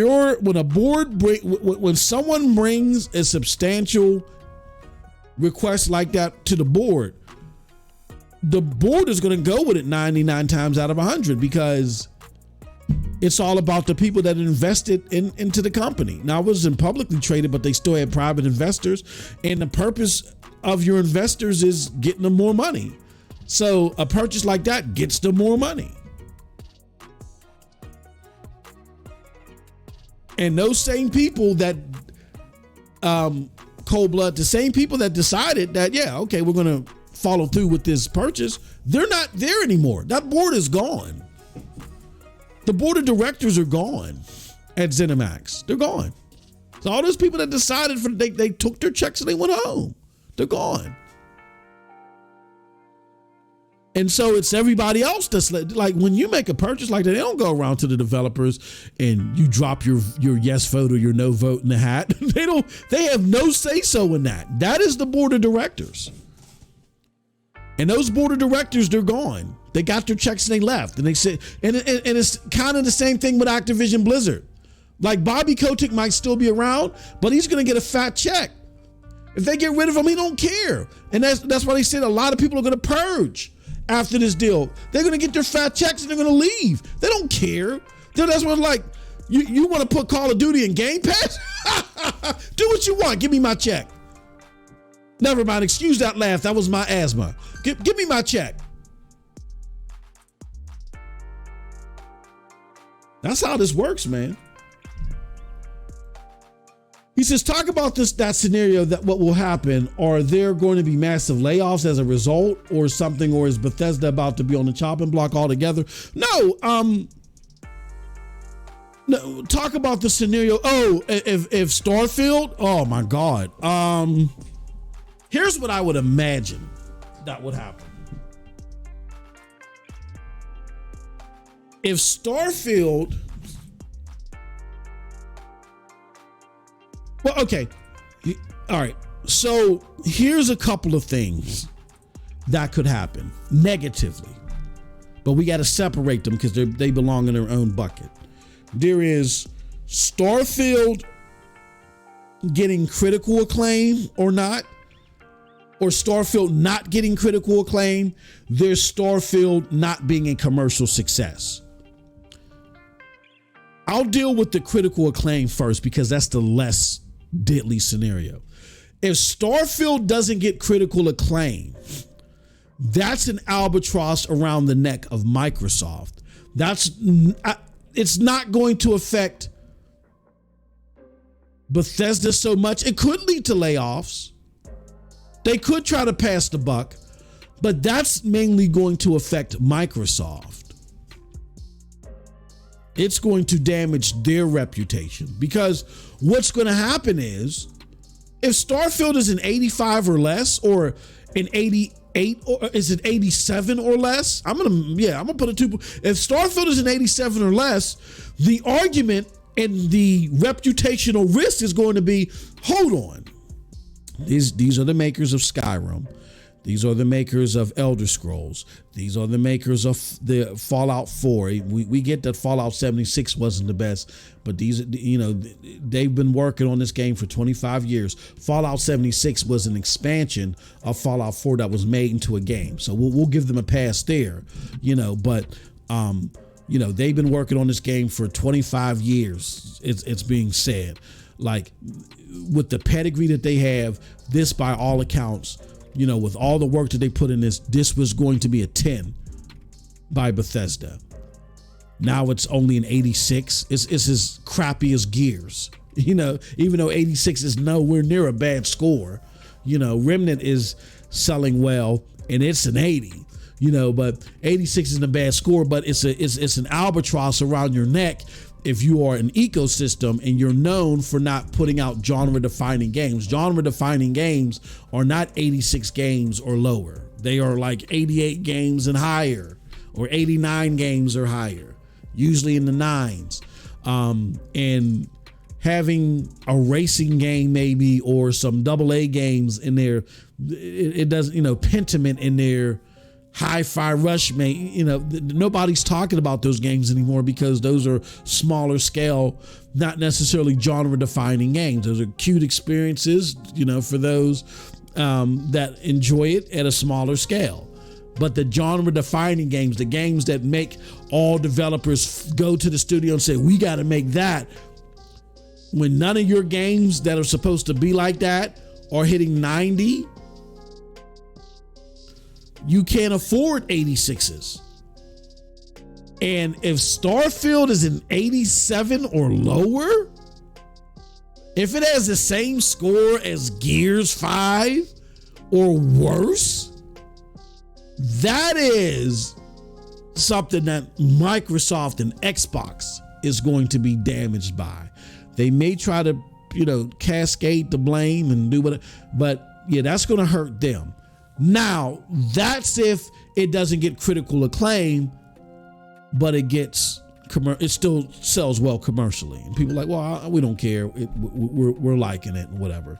someone brings a substantial request like that to the board is going to go with it 99 times out of 100 because it's all about the people that invested into the company. Now, it wasn't publicly traded, but they still had private investors. And the purpose of your investors is getting them more money. So a purchase like that gets them more money. And those same people that, cold blood, the same people that decided that, yeah, okay, we're going to follow through with this purchase, they're not there anymore. That board is gone. The board of directors are gone at ZeniMax. They're gone. So all those people that decided they took their checks and they went home. They're gone. And so it's everybody else that's like when you make a purchase like that, they don't go around to the developers and you drop your yes vote or your no vote in the hat. They have no say so in that. That is the board of directors. And those board of directors, they're gone. They got their checks and they left. And they said, and it's kind of the same thing with Activision Blizzard. Like Bobby Kotick might still be around, but he's going to get a fat check. If they get rid of him, he don't care. And that's why they said a lot of people are going to purge after this deal. They're going to get their fat checks and they're going to leave. They don't care. That's what, like, you want to put Call of Duty in Game Pass? Do what you want. Give me my check. Never mind. Excuse that laugh. That was my asthma. Give me my check. That's how this works, man. He says, talk about that scenario, that what will happen. Are there going to be massive layoffs as a result or something? Or is Bethesda about to be on the chopping block altogether? No, talk about the scenario. Oh, if Starfield, oh my God. Here's what I would imagine that would happen. If Starfield, well, okay. All right. So here's a couple of things that could happen negatively, but we got to separate them because they belong in their own bucket. There is Starfield getting critical acclaim or not, or Starfield not getting critical acclaim, there's Starfield not being a commercial success. I'll deal with the critical acclaim first because that's the less deadly scenario. If Starfield doesn't get critical acclaim, that's an albatross around the neck of Microsoft. It's not going to affect Bethesda so much. It could lead to layoffs. They could try to pass the buck, but that's mainly going to affect Microsoft. It's going to damage their reputation because what's going to happen is if Starfield is an 85 or less, or an 88, or is it 87 or less? I'm gonna put it two. If Starfield is an 87 or less, the argument and the reputational risk is going to be, hold on. These are the makers of Skyrim. These are the makers of Elder Scrolls. These are the makers of the Fallout 4. We get that Fallout 76 wasn't the best, but they've been working on this game for 25 years. Fallout 76 was an expansion of Fallout 4 that was made into a game. So we'll give them a pass there, but they've been working on this game for 25 years. It's being said, like, with the pedigree that they have, this by all accounts, with all the work that they put in this was going to be a 10 by Bethesda. Now it's only an 86. It's as crappy as Gears, even though 86 is nowhere near a bad score. Remnant is selling well and it's an 80, but 86 isn't a bad score, but it's an albatross around your neck if you are an ecosystem and you're known for not putting out genre-defining games. Genre-defining games are not 86 games or lower. They are like 88 games and higher, or 89 games or higher, usually in the 9s. And having a racing game maybe, or some AA games in there, it doesn't, Pentiment in there, Hi-Fi Rush, nobody's talking about those games anymore because those are smaller scale, not necessarily genre-defining games. Those are cute experiences, for those that enjoy it at a smaller scale. But the genre-defining games, the games that make all developers go to the studio and say, we got to make that, when none of your games that are supposed to be like that are hitting 90, you can't afford 86s. And if Starfield is an 87 or lower, if it has the same score as Gears 5 or worse, that is something that Microsoft and Xbox is going to be damaged by. They may try to, cascade the blame and do whatever, but yeah, that's going to hurt them. Now, that's if it doesn't get critical acclaim, but it still sells well commercially. And people are like, well, we don't care. We're liking it and whatever.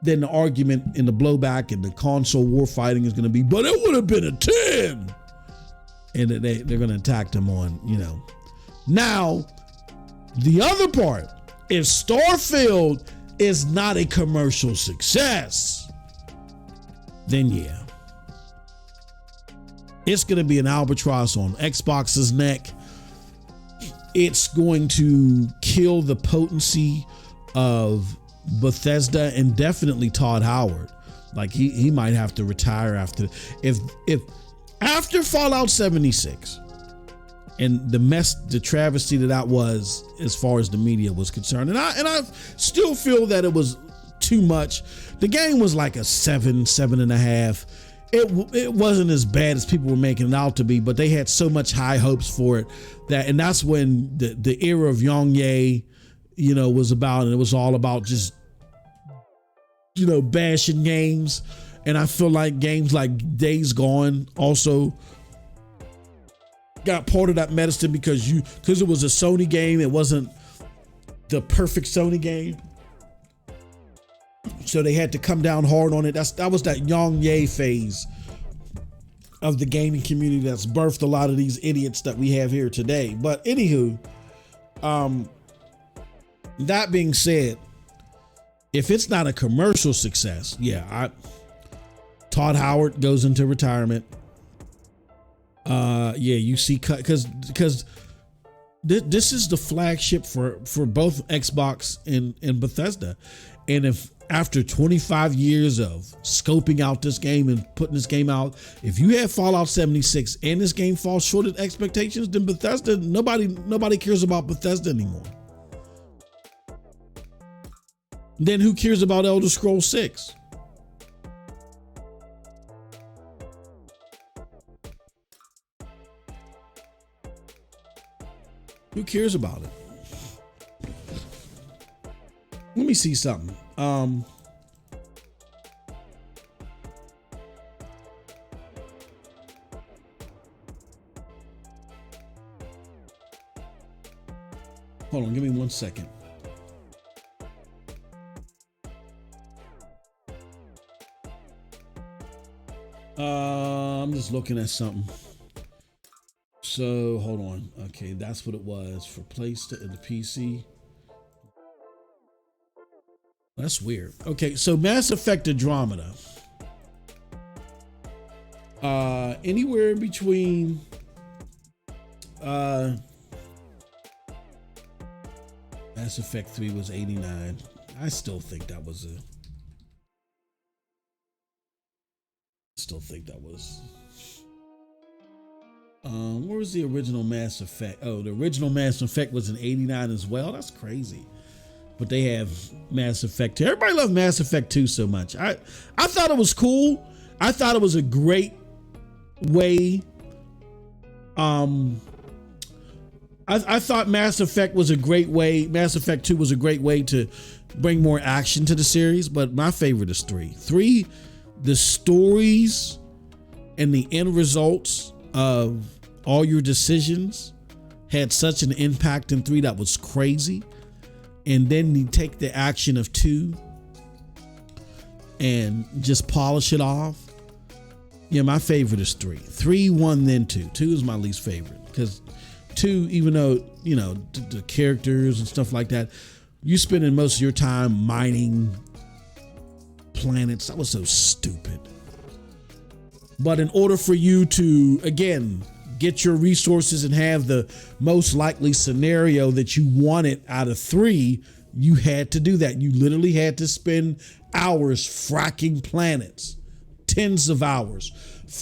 Then the argument and the blowback and the console war fighting is going to be, but it would have been a 10. And they're going to attack them on, Now, the other part, if Starfield is not a commercial success, then yeah, it's going to be an albatross on Xbox's neck. It's going to kill the potency of Bethesda and definitely Todd Howard. Like he might have to retire after Fallout 76 and the travesty that was as far as the media was concerned. And I still feel that it was too much. The game was like a 7.5. It wasn't as bad as people were making it out to be, but they had so much high hopes for it and that's when the era of Yang Ye, was about, and it was all about just, bashing games. And I feel like games like Days Gone also got part of that medicine because it was a Sony game. It wasn't the perfect Sony game. So they had to come down hard on it. That was that Yang Ye phase of the gaming community that's birthed a lot of these idiots that we have here today. But anywho, that being said, if it's not a commercial success, yeah, Todd Howard goes into retirement. Yeah, you see, because this is the flagship for both Xbox and Bethesda. And if after 25 years of scoping out this game and putting this game out, if you have Fallout 76 and this game falls short of expectations, then Bethesda, nobody cares about Bethesda anymore. Then who cares about Elder Scrolls 6? Who cares about it? Let me see something. Hold on, give me 1 second. I'm just looking at something. So hold on. Okay, that's what it was for PlayStation, the PC. That's weird. Okay, so Mass Effect Andromeda. Anywhere between Mass Effect 3 was 89. I still think that was where was the original Mass Effect? Oh, the original Mass Effect was in 89 as well. That's crazy. But they have Mass Effect 2. Everybody loved Mass Effect 2 so much. I thought it was cool. I thought it was a great way. I thought Mass Effect was a great way. Mass Effect 2 was a great way to bring more action to the series. But my favorite is 3. 3, the stories and the end results of all your decisions had such an impact in 3 that was crazy. And then you take the action of 2 and just polish it off. Yeah, my favorite is 3. 3, 1, then 2. 2 is my least favorite because 2, even though, you know, the characters and stuff like that, you spending most of your time mining planets. That was so stupid. But in order for you to, again, get your resources and have the most likely scenario that you wanted out of 3, you had to do that. You literally had to spend hours fracking planets, tens of hours.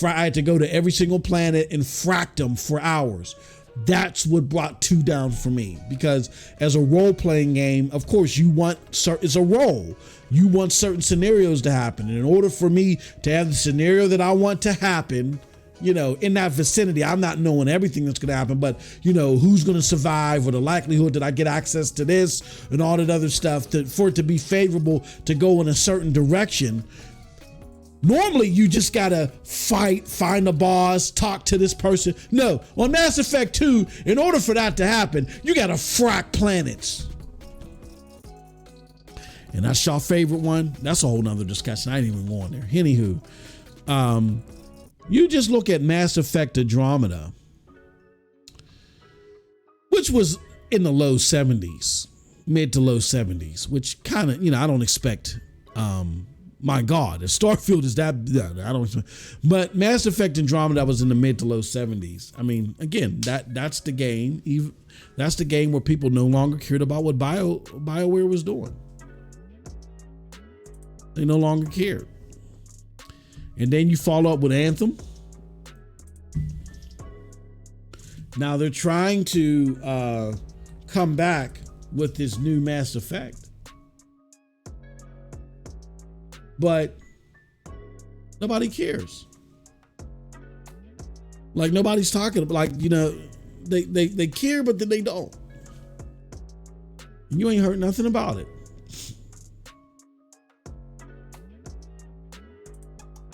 I had to go to every single planet and frack them for hours. That's what brought 2 down for me, because as a role-playing game, of course, you want it's a role. You want certain scenarios to happen. And in order for me to have the scenario that I want to happen, you know, in that vicinity, I'm not knowing everything that's going to happen, but, you know, who's going to survive or the likelihood that I get access to this and all that other stuff for it to be favorable to go in a certain direction. Normally, you just got to fight, find a boss, talk to this person. No, on Mass Effect 2, in order for that to happen, you got to frack planets. And that's your favorite one. That's a whole nother discussion. I ain't even going there. Anywho, you just look at Mass Effect Andromeda, which was in the low 70s, mid to low 70s, which kind of, you know, I don't expect, my God, if Starfield is that, I don't expect, but Mass Effect Andromeda was in the mid to low 70s. I mean, again, that's the game. That's the game where people no longer cared about what BioWare was doing. They no longer cared. And then you follow up with Anthem. Now they're trying to come back with this new Mass Effect. But nobody cares. Like, nobody's talking about, like, you know, they care, but then they don't. And you ain't heard nothing about it.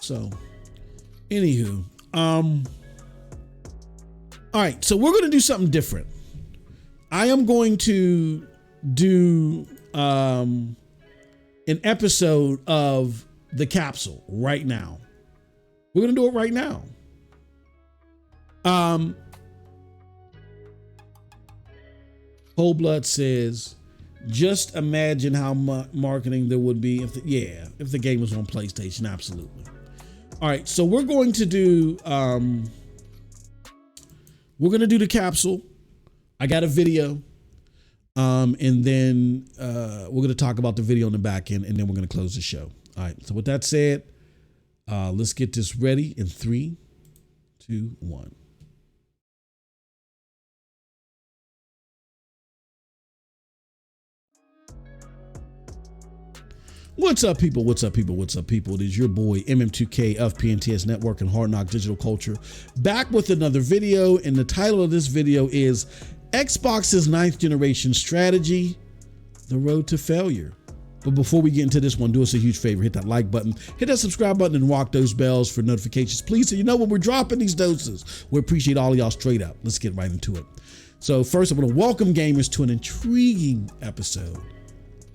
So, anywho, all right, so we're going to do something different. I am going to do an episode of The Capsule right now. We're going to do it right now. Whole Blood says, just imagine how much marketing there would be if the game was on PlayStation. Absolutely. All right, so we're going to do the capsule. I got a video. And then we're going to talk about the video on the back end, and then we're going to close the show. All right. So with that said, let's get this ready in 3, 2, 1. What's up, people? What's up, people? What's up, people? It is your boy MM2K of PNTS Network and Hard Knock Digital Culture, back with another video. And the title of this video is Xbox's 9th generation strategy, the road to failure. But before we get into this one, do us a huge favor, hit that like button, hit that subscribe button, and rock those bells for notifications, please, so you know when we're dropping these doses. We appreciate all of y'all straight up. Let's get right into it. So first, I'm going to welcome gamers to an intriguing episode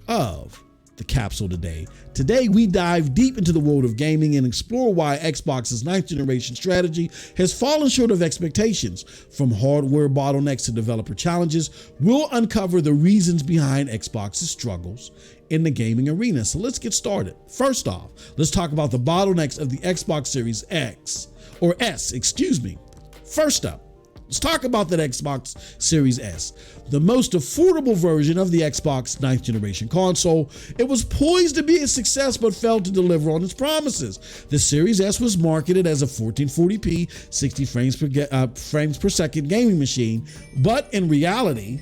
of the capsule today. Today, we dive deep into the world of gaming and explore why Xbox's 9th generation strategy has fallen short of expectations. From hardware bottlenecks to developer challenges, we'll uncover the reasons behind Xbox's struggles in the gaming arena. So let's get started. First off, let's talk about the bottlenecks of the Xbox Series X, or S, excuse me. First up, let's talk about that Xbox Series S, the most affordable version of the Xbox 9th generation console. It was poised to be a success, but failed to deliver on its promises. The Series S was marketed as a 1440p, 60 frames per second gaming machine, but in reality,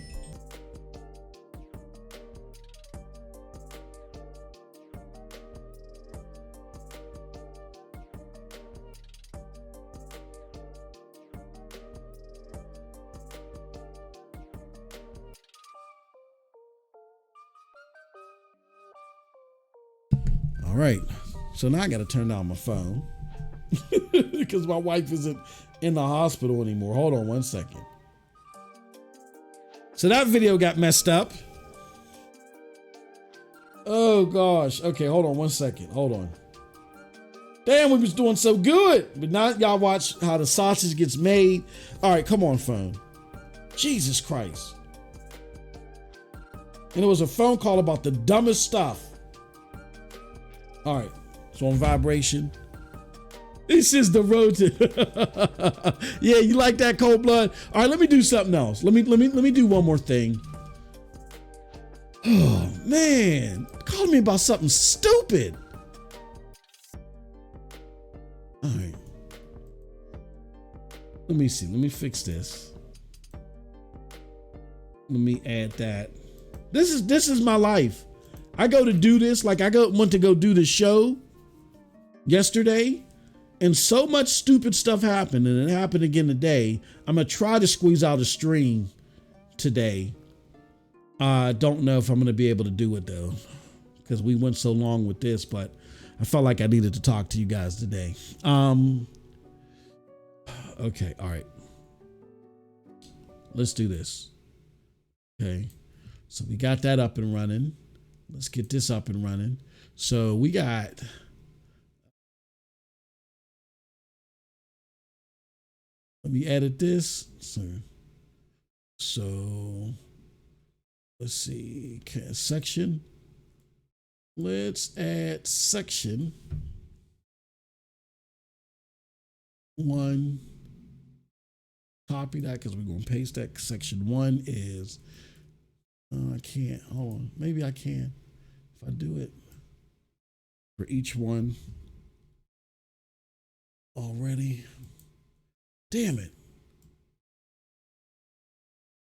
all right, so now I got to turn down my phone because my wife isn't in the hospital anymore. Hold on one second. So that video got messed up. Oh gosh. Okay, hold on one second. Hold on. Damn, we was doing so good. But now y'all watch how the sausage gets made. All right, come on, phone. Jesus Christ. And it was a phone call about the dumbest stuff. All right, so on vibration. This is the road to. Yeah, you like that, cold blood? All right, let me do something else. Let me do one more thing. Oh man, calling me about something stupid. All right, let me see. Let me fix this. Let me add that. This is my life. I go to do this, like went to go do the show yesterday, and so much stupid stuff happened, and it happened again today. I'm gonna try to squeeze out a stream today. I don't know if I'm gonna be able to do it though, because we went so long with this, but I felt like I needed to talk to you guys today. Okay, all right. Let's do this. Okay, so we got that up and running. Let's get this up and running. So we got, let me edit this. So let's see, section. Let's add section 1. Copy that because we're going to paste that. Section 1 is, I can't, hold on. Maybe I can if I do it for each one already. Damn it.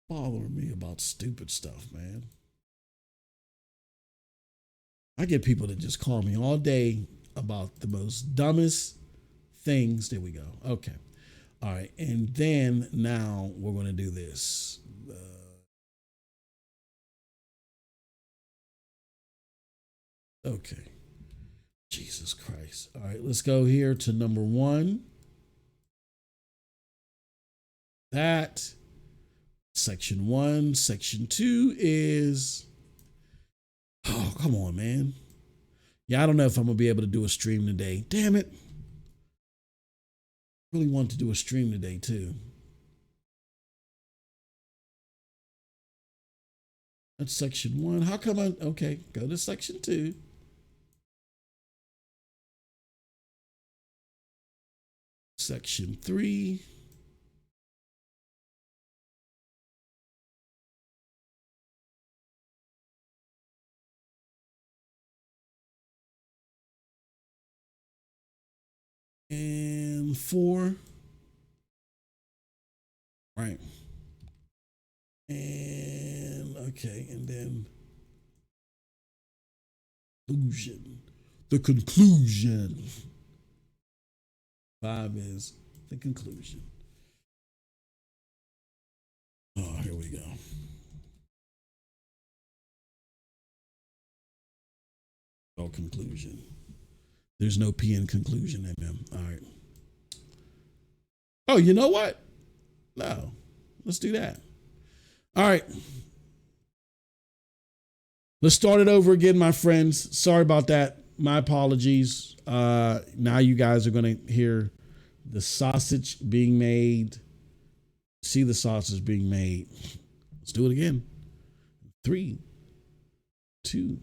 Bothering me about stupid stuff, man. I get people that just call me all day about the most dumbest things. There we go. Okay. All right. And then now we're going to do this. Okay. Jesus Christ. All right, let's go here to number 1. That. Section 1. Section 2 is, oh, come on, man. Yeah, I don't know if I'm going to be able to do a stream today. Damn it. Really want to do a stream today, too. That's section 1. How come okay, go to section 2. section 3. And 4. Right. And okay, and then conclusion. The conclusion. 5 is the conclusion. Oh, here we go. Oh, conclusion. There's no P in conclusion, MM. All right. Oh, you know what? No. Let's do that. All right. Let's start it over again, my friends. Sorry about that. My apologies. Now you guys are going to hear the sausage being made. See the sausage being made. Let's do it again. 3, 2.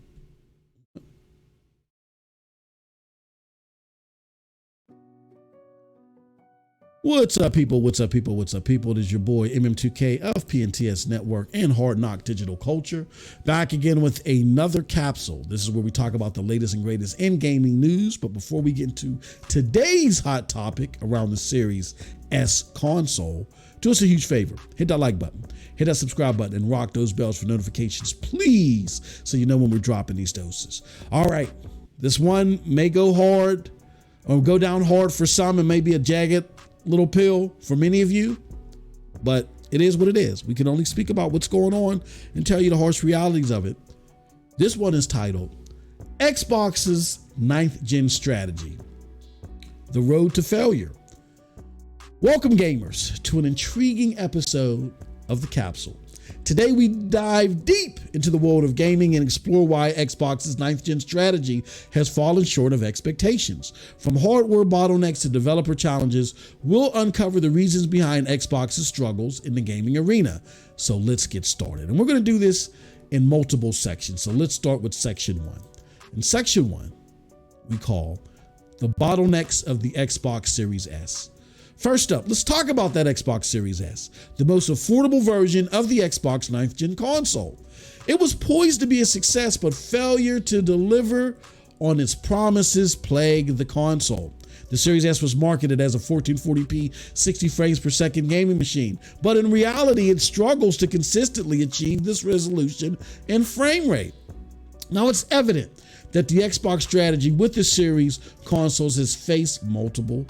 What's up, people? What's up, people? What's up, people? It is your boy MM2K of PNTS Network and Hard Knock Digital Culture, back again with another capsule. This is where we talk about the latest and greatest in gaming news. But before we get into today's hot topic around the Series S console, do us a huge favor. Hit that like button, hit that subscribe button, and rock those bells for notifications, please, so you know when we're dropping these doses. All right, this one may go hard or go down hard for some and maybe a jagged little pill for many of you, but it is what it is. We can only speak about what's going on and tell you the harsh realities of it. This one is titled Xbox's 9th Gen Strategy, The Road to Failure. Welcome, gamers, to an intriguing episode of The Capsule. Today, we dive deep into the world of gaming and explore why Xbox's 9th Gen strategy has fallen short of expectations. From hardware bottlenecks to developer challenges, we'll uncover the reasons behind Xbox's struggles in the gaming arena. So let's get started. And we're going to do this in multiple sections. So let's start with section 1. In section 1, we call the bottlenecks of the Xbox Series S. First up, let's talk about that Xbox Series S, the most affordable version of the Xbox 9th Gen console. It was poised to be a success, but failure to deliver on its promises plagued the console. The Series S was marketed as a 1440p 60 frames per second gaming machine, but in reality, it struggles to consistently achieve this resolution and frame rate. Now, it's evident that the Xbox strategy with the Series consoles has faced multiple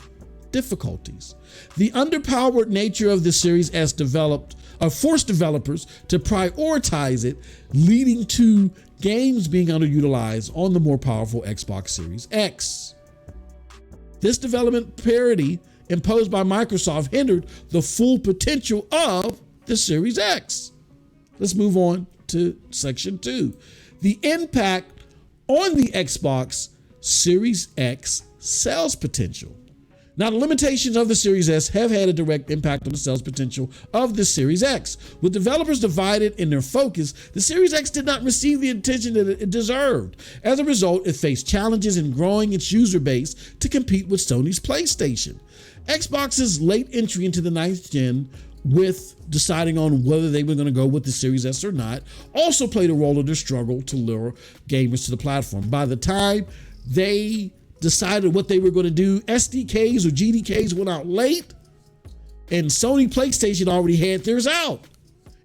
difficulties. The underpowered nature of the Series S forced developers to prioritize it, leading to games being underutilized on the more powerful Xbox Series X. This development parity imposed by Microsoft hindered the full potential of the Series X. Let's move on to section 2. The impact on the Xbox Series X sales potential. Now, the limitations of the Series S have had a direct impact on the sales potential of the Series X. With developers divided in their focus, the Series X did not receive the attention that it deserved. As a result, it faced challenges in growing its user base to compete with Sony's PlayStation. Xbox's late entry into the 9th Gen, with deciding on whether they were going to go with the Series S or not, also played a role in their struggle to lure gamers to the platform. By the time they decided what they were going to do, SDKs or GDKs went out late, and Sony PlayStation already had theirs out,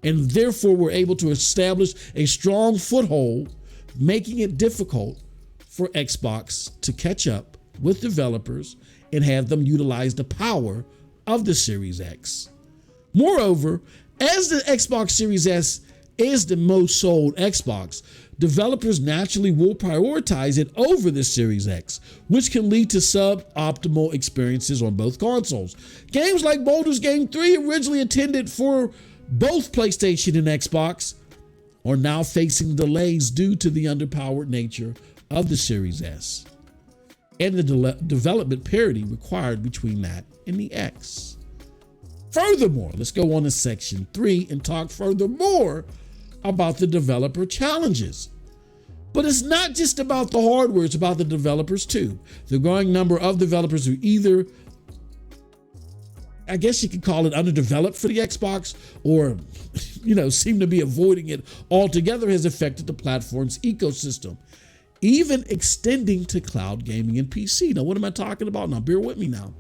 and therefore were able to establish a strong foothold, making it difficult for Xbox to catch up with developers and have them utilize the power of the Series X. Moreover, as the Xbox Series S is the most sold Xbox, developers naturally will prioritize it over the Series X, which can lead to suboptimal experiences on both consoles. Games like Baldur's Gate 3, originally intended for both PlayStation and Xbox, are now facing delays due to the underpowered nature of the Series S and the development parity required between that and the X. Furthermore, let's go on to section 3 and talk furthermore about the developer challenges. But it's not just about the hardware, it's about the developers too. The growing number of developers who either I guess you could call it underdeveloped for the Xbox, or, seem to be avoiding it altogether, has affected the platform's ecosystem, even extending to cloud gaming and PC. Now, what am I talking about? Now, bear with me now.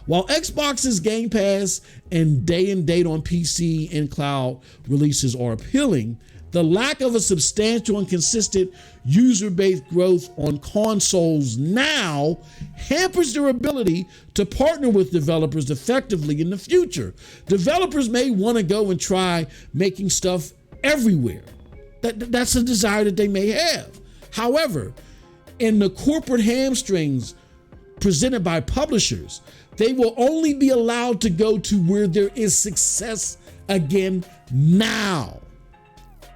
While Xbox's Game Pass and day and date on PC and cloud releases are appealing, the lack of a substantial and consistent user-based growth on consoles now hampers their ability to partner with developers effectively in the future. Developers may want to go and try making stuff everywhere. That's a desire that they may have. However, in the corporate hamstrings presented by publishers, they will only be allowed to go to where there is success again now.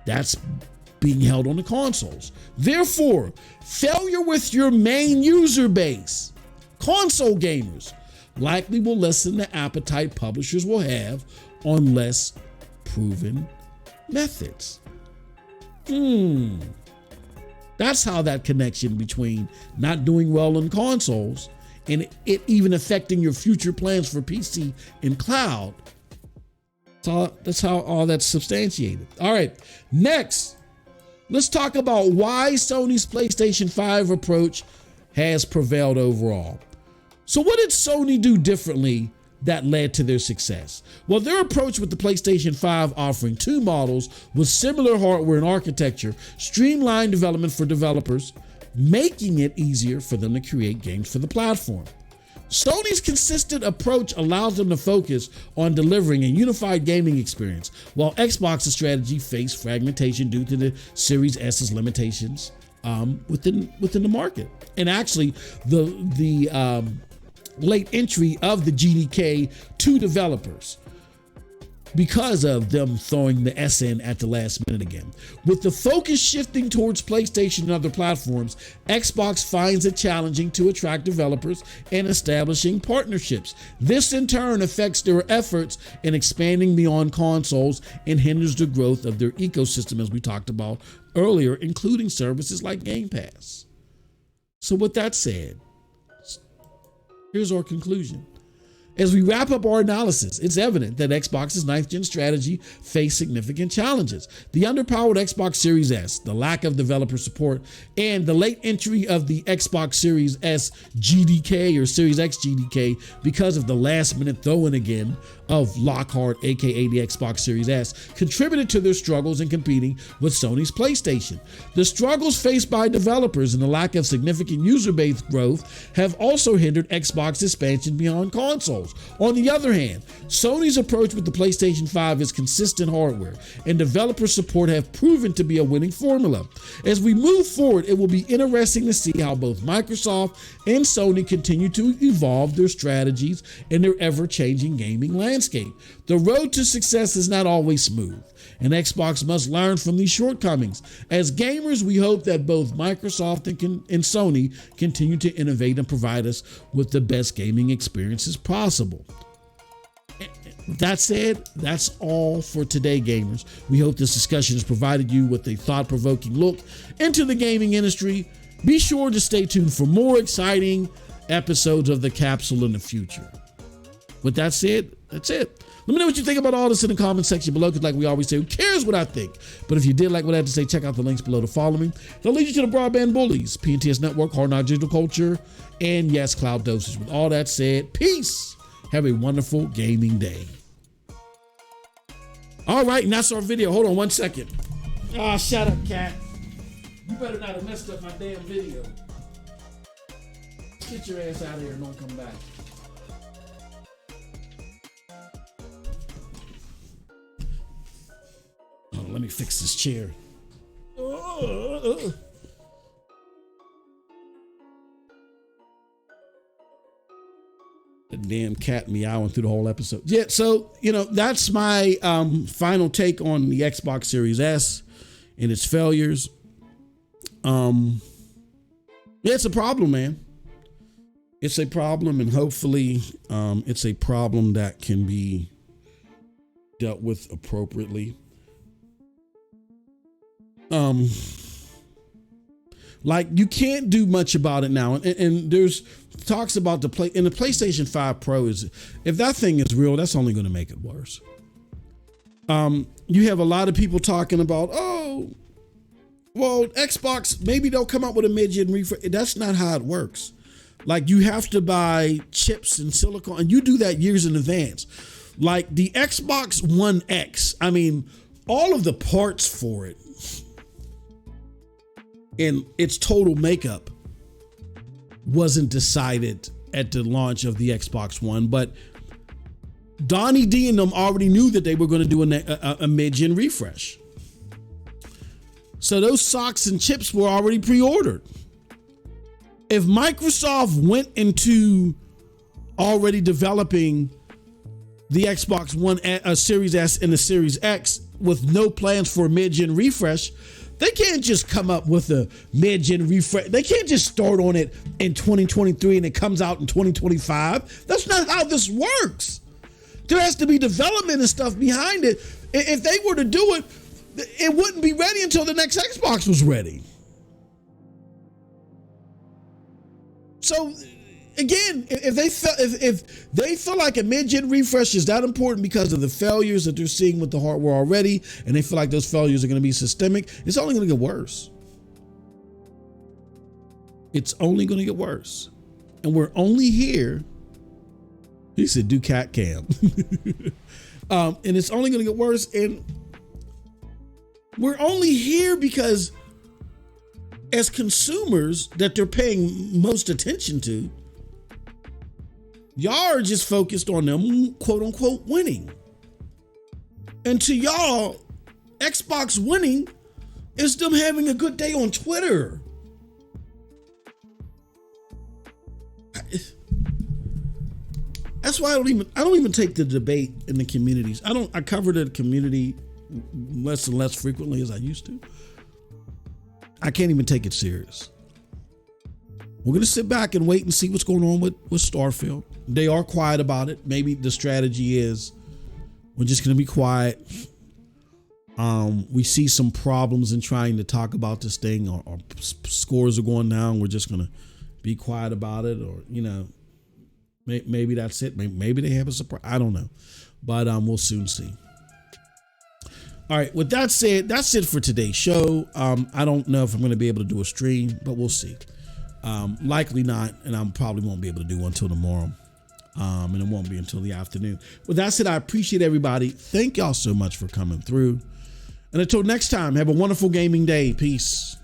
That's being held on the consoles. Therefore, failure with your main user base, console gamers, likely will lessen the appetite publishers will have on less proven methods. That's how that connection between not doing well on consoles and it even affecting your future plans for PC and cloud. That's how all that's substantiated. All right, next, let's talk about why Sony's PlayStation 5 approach has prevailed overall. So what did Sony do differently that led to their success? Well, their approach with the PlayStation 5 offering two models with similar hardware and architecture streamlined development for developers, making it easier for them to create games for the platform. Sony's consistent approach allows them to focus on delivering a unified gaming experience, while Xbox's strategy faced fragmentation due to the Series S's limitations within the market. And actually, the late entry of the GDK to developers, because of them throwing the S in at the last minute again. With the focus shifting towards PlayStation and other platforms, Xbox finds it challenging to attract developers and establishing partnerships. This in turn affects their efforts in expanding beyond consoles and hinders the growth of their ecosystem, as we talked about earlier, including services like Game Pass. So with that said, here's our conclusion. As we wrap up our analysis, it's evident that Xbox's 9th gen strategy faced significant challenges. The underpowered Xbox Series S, the lack of developer support, and the late entry of the Xbox Series S GDK or Series X GDK because of the last minute throw-in again of Lockhart, aka the Xbox Series S, contributed to their struggles in competing with Sony's PlayStation. The struggles faced by developers and the lack of significant user-based growth have also hindered Xbox's expansion beyond consoles. On the other hand, Sony's approach with the PlayStation 5 is consistent hardware, and developer support have proven to be a winning formula. As we move forward, it will be interesting to see how both Microsoft and Sony continue to evolve their strategies in their ever-changing gaming landscape. The road to success is not always smooth, and Xbox must learn from these shortcomings. As gamers, we hope that both Microsoft and Sony continue to innovate and provide us with the best gaming experiences possible. That said, that's all for today, gamers. We hope this discussion has provided you with a thought-provoking look into the gaming industry. Be sure to stay tuned for more exciting episodes of The Capsule in the future. With that said, that's it. Let me know what you think about all this in the comment section below, because like we always say, who cares what I think? But if you did like what I had to say, check out the links below to follow me. They'll lead you to the Broadband Bullies, PNTS Network, Hard Knocks Digital Culture, and yes, Cloud Dosage. With all that said, peace. Have a wonderful gaming day. All right, and that's our video. Hold on 1 second. Oh, shut up, cat. You better not have messed up my damn video. Get your ass out of here and don't come back. Oh, let me fix this chair. The damn cat meowing through the whole episode. Yeah, so, that's my final take on the Xbox Series S and its failures. Yeah, it's a problem, man. It's a problem, and hopefully it's a problem that can be dealt with appropriately. Like, you can't do much about it now, and there's talks about the PlayStation 5 Pro is, if that thing is real, that's only going to make it worse. You have a lot of people talking about, oh, well, Xbox, maybe they'll come out with a mid-gen refresh. That's not how it works. Like, you have to buy chips and silicon, and you do that years in advance. Like the Xbox One X, I mean, all of the parts for it and its total makeup wasn't decided at the launch of the Xbox One, but Donnie D and them already knew that they were going to do a mid-gen refresh. So those socks and chips were already pre-ordered. If Microsoft went into already developing the Xbox One, a Series S and the Series X with no plans for a mid-gen refresh, they can't just come up with a mid-gen refresh. They can't just start on it in 2023 and it comes out in 2025. That's not how this works. There has to be development and stuff behind it. If they were to do it, it wouldn't be ready until the next Xbox was ready. So again, if they feel like a mid-gen refresh is that important because of the failures that they're seeing with the hardware already, and they feel like those failures are going to be systemic, it's only going to get worse. It's only going to get worse. And we're only here. He said, do cat cam. And it's only going to get worse. And we're only here because as consumers that they're paying most attention to, y'all are just focused on them, quote unquote, winning. And to y'all, Xbox winning is them having a good day on Twitter. That's why I don't even take the debate in the communities. I cover the community less and less frequently as I used to. I can't even take it serious. We're going to sit back and wait and see what's going on with Starfield. They are quiet about it. Maybe the strategy is we're just going to be quiet. We see some problems in trying to talk about this thing, or scores are going down. We're just going to be quiet about it, or, maybe that's it. Maybe they have a surprise. I don't know, but we'll soon see. All right. With that said, that's it for today's show. I don't know if I'm going to be able to do a stream, but we'll see. Likely not, and I probably won't be able to do one until tomorrow. And it won't be until the afternoon. With that said, I appreciate everybody. Thank y'all so much for coming through. And until next time, have a wonderful gaming day. Peace.